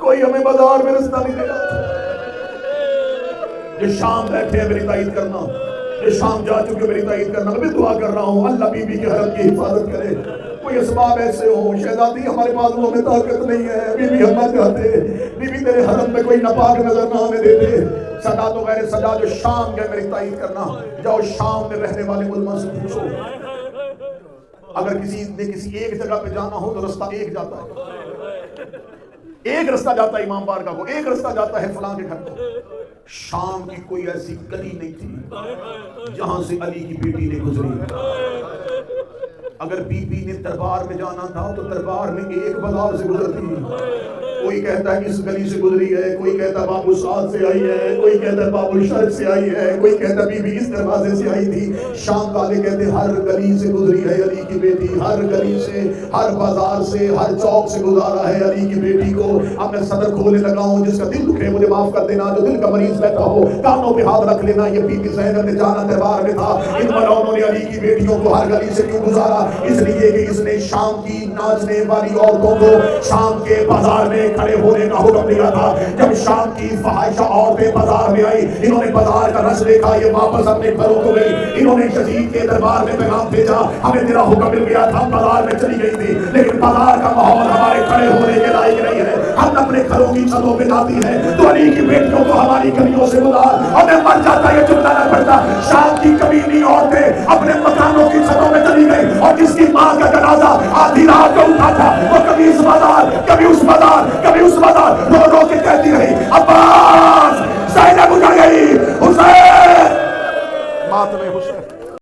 کوئی ہمیں بازار میں رستہ نہیں دے رہا تھا۔ یہ شام بیٹھے ہیں میری تائید کرنا، یہ شام جا چکے میری تائید کرنا، میں بھی دعا کر رہا ہوں اللہ بی بی کے حرم کی حفاظت کرے۔ کوئی اسباب ایسے ہوں شہزادی ہمارے بازوؤں میں طاقت نہیں ہے، بی بی ہم نہ چاہتے، بی بی تیرے حرم میں کوئی ناپاک نظر نہ ہمیں دیتے۔ سجا تو غیر سجا جو شام گئے میری تائید کرنا، جاؤ شام میں رہنے والے علماء سے پوچھو، اگر کسی نے کسی ایک جگہ پہ جانا ہو تو رستہ ایک جاتا ہے، ایک رستہ جاتا ہے امام بارگاہ کو، ایک رستہ جاتا ہے فلاں کے گھر کو۔ شام کی کوئی ایسی گلی نہیں تھی جہاں سے علی کی بیٹی نے گزری۔ اگر بی بی نے دربار میں جانا تھا تو دربار میں ایک بازار سے گزرتی، کوئی کہتا ہے اس گلی سے گزری ہے، کوئی کہتا ہے باب السعد سے آئی ہے، کوئی کہتا ہے باب الشرق سے آئی ہے، کوئی کہتا ہے بی بی اس دروازے سے آئی تھی۔ شام والے کہتے ہیں ہر گلی سے گزری ہے علی کی بیٹی، ہر گلی سے، ہر بازار سے، ہر چوک سے گزارا ہے علی کی بیٹی کو۔ اب میں صدر کھولنے لگا ہوں، جس کا دل دکھے مجھے معاف کر دینا، جو دل کا مریض بیٹھا ہو کانوں پہ ہاتھ رکھ لینا۔ یہ بی بی زینب نے جانا دربار میں تھا، ان ملعونوں نے علی کی بیٹیوں کو ہر گلی سے کیوں گزارا؟ اس لیے کہ اس نے شام کی ناچنے والی عورتوں کو شام کے بازار میں کھڑے ہونے کا حکم دیا تھا۔ جب شام کی فحاشہ عورتیں بازار میں آئی، انہوں نے بازار کا رش دیکھا، یہ واپس اپنے گھروں کو گئی، انہوں نے یزید کے دربار میں پیغام بھیجا ہمیں تیرا حکم مل گیا تھا، بازار میں چلی گئی تھی، لیکن بازار کا ماحول ہمارے کھڑے ہونے کے لائق نہیں ہے، ہم اپنے گھروں کی چھتوں پہ جاتی ہیں، تو علی کی بیٹیوں کو ہماری گلیوں سے گزار، اور میں مر جاتا یہ جملہ نہ پڑتا۔ شام کی کمینی عورتیں اپنے مکانوں کی چھتوں میں چلی گئی، اور جس کی ماں کا جنازہ آدھی رات کو اٹھا تھا وہ کبھی اس بازار، کبھی اس بازار، کبھی اس بازار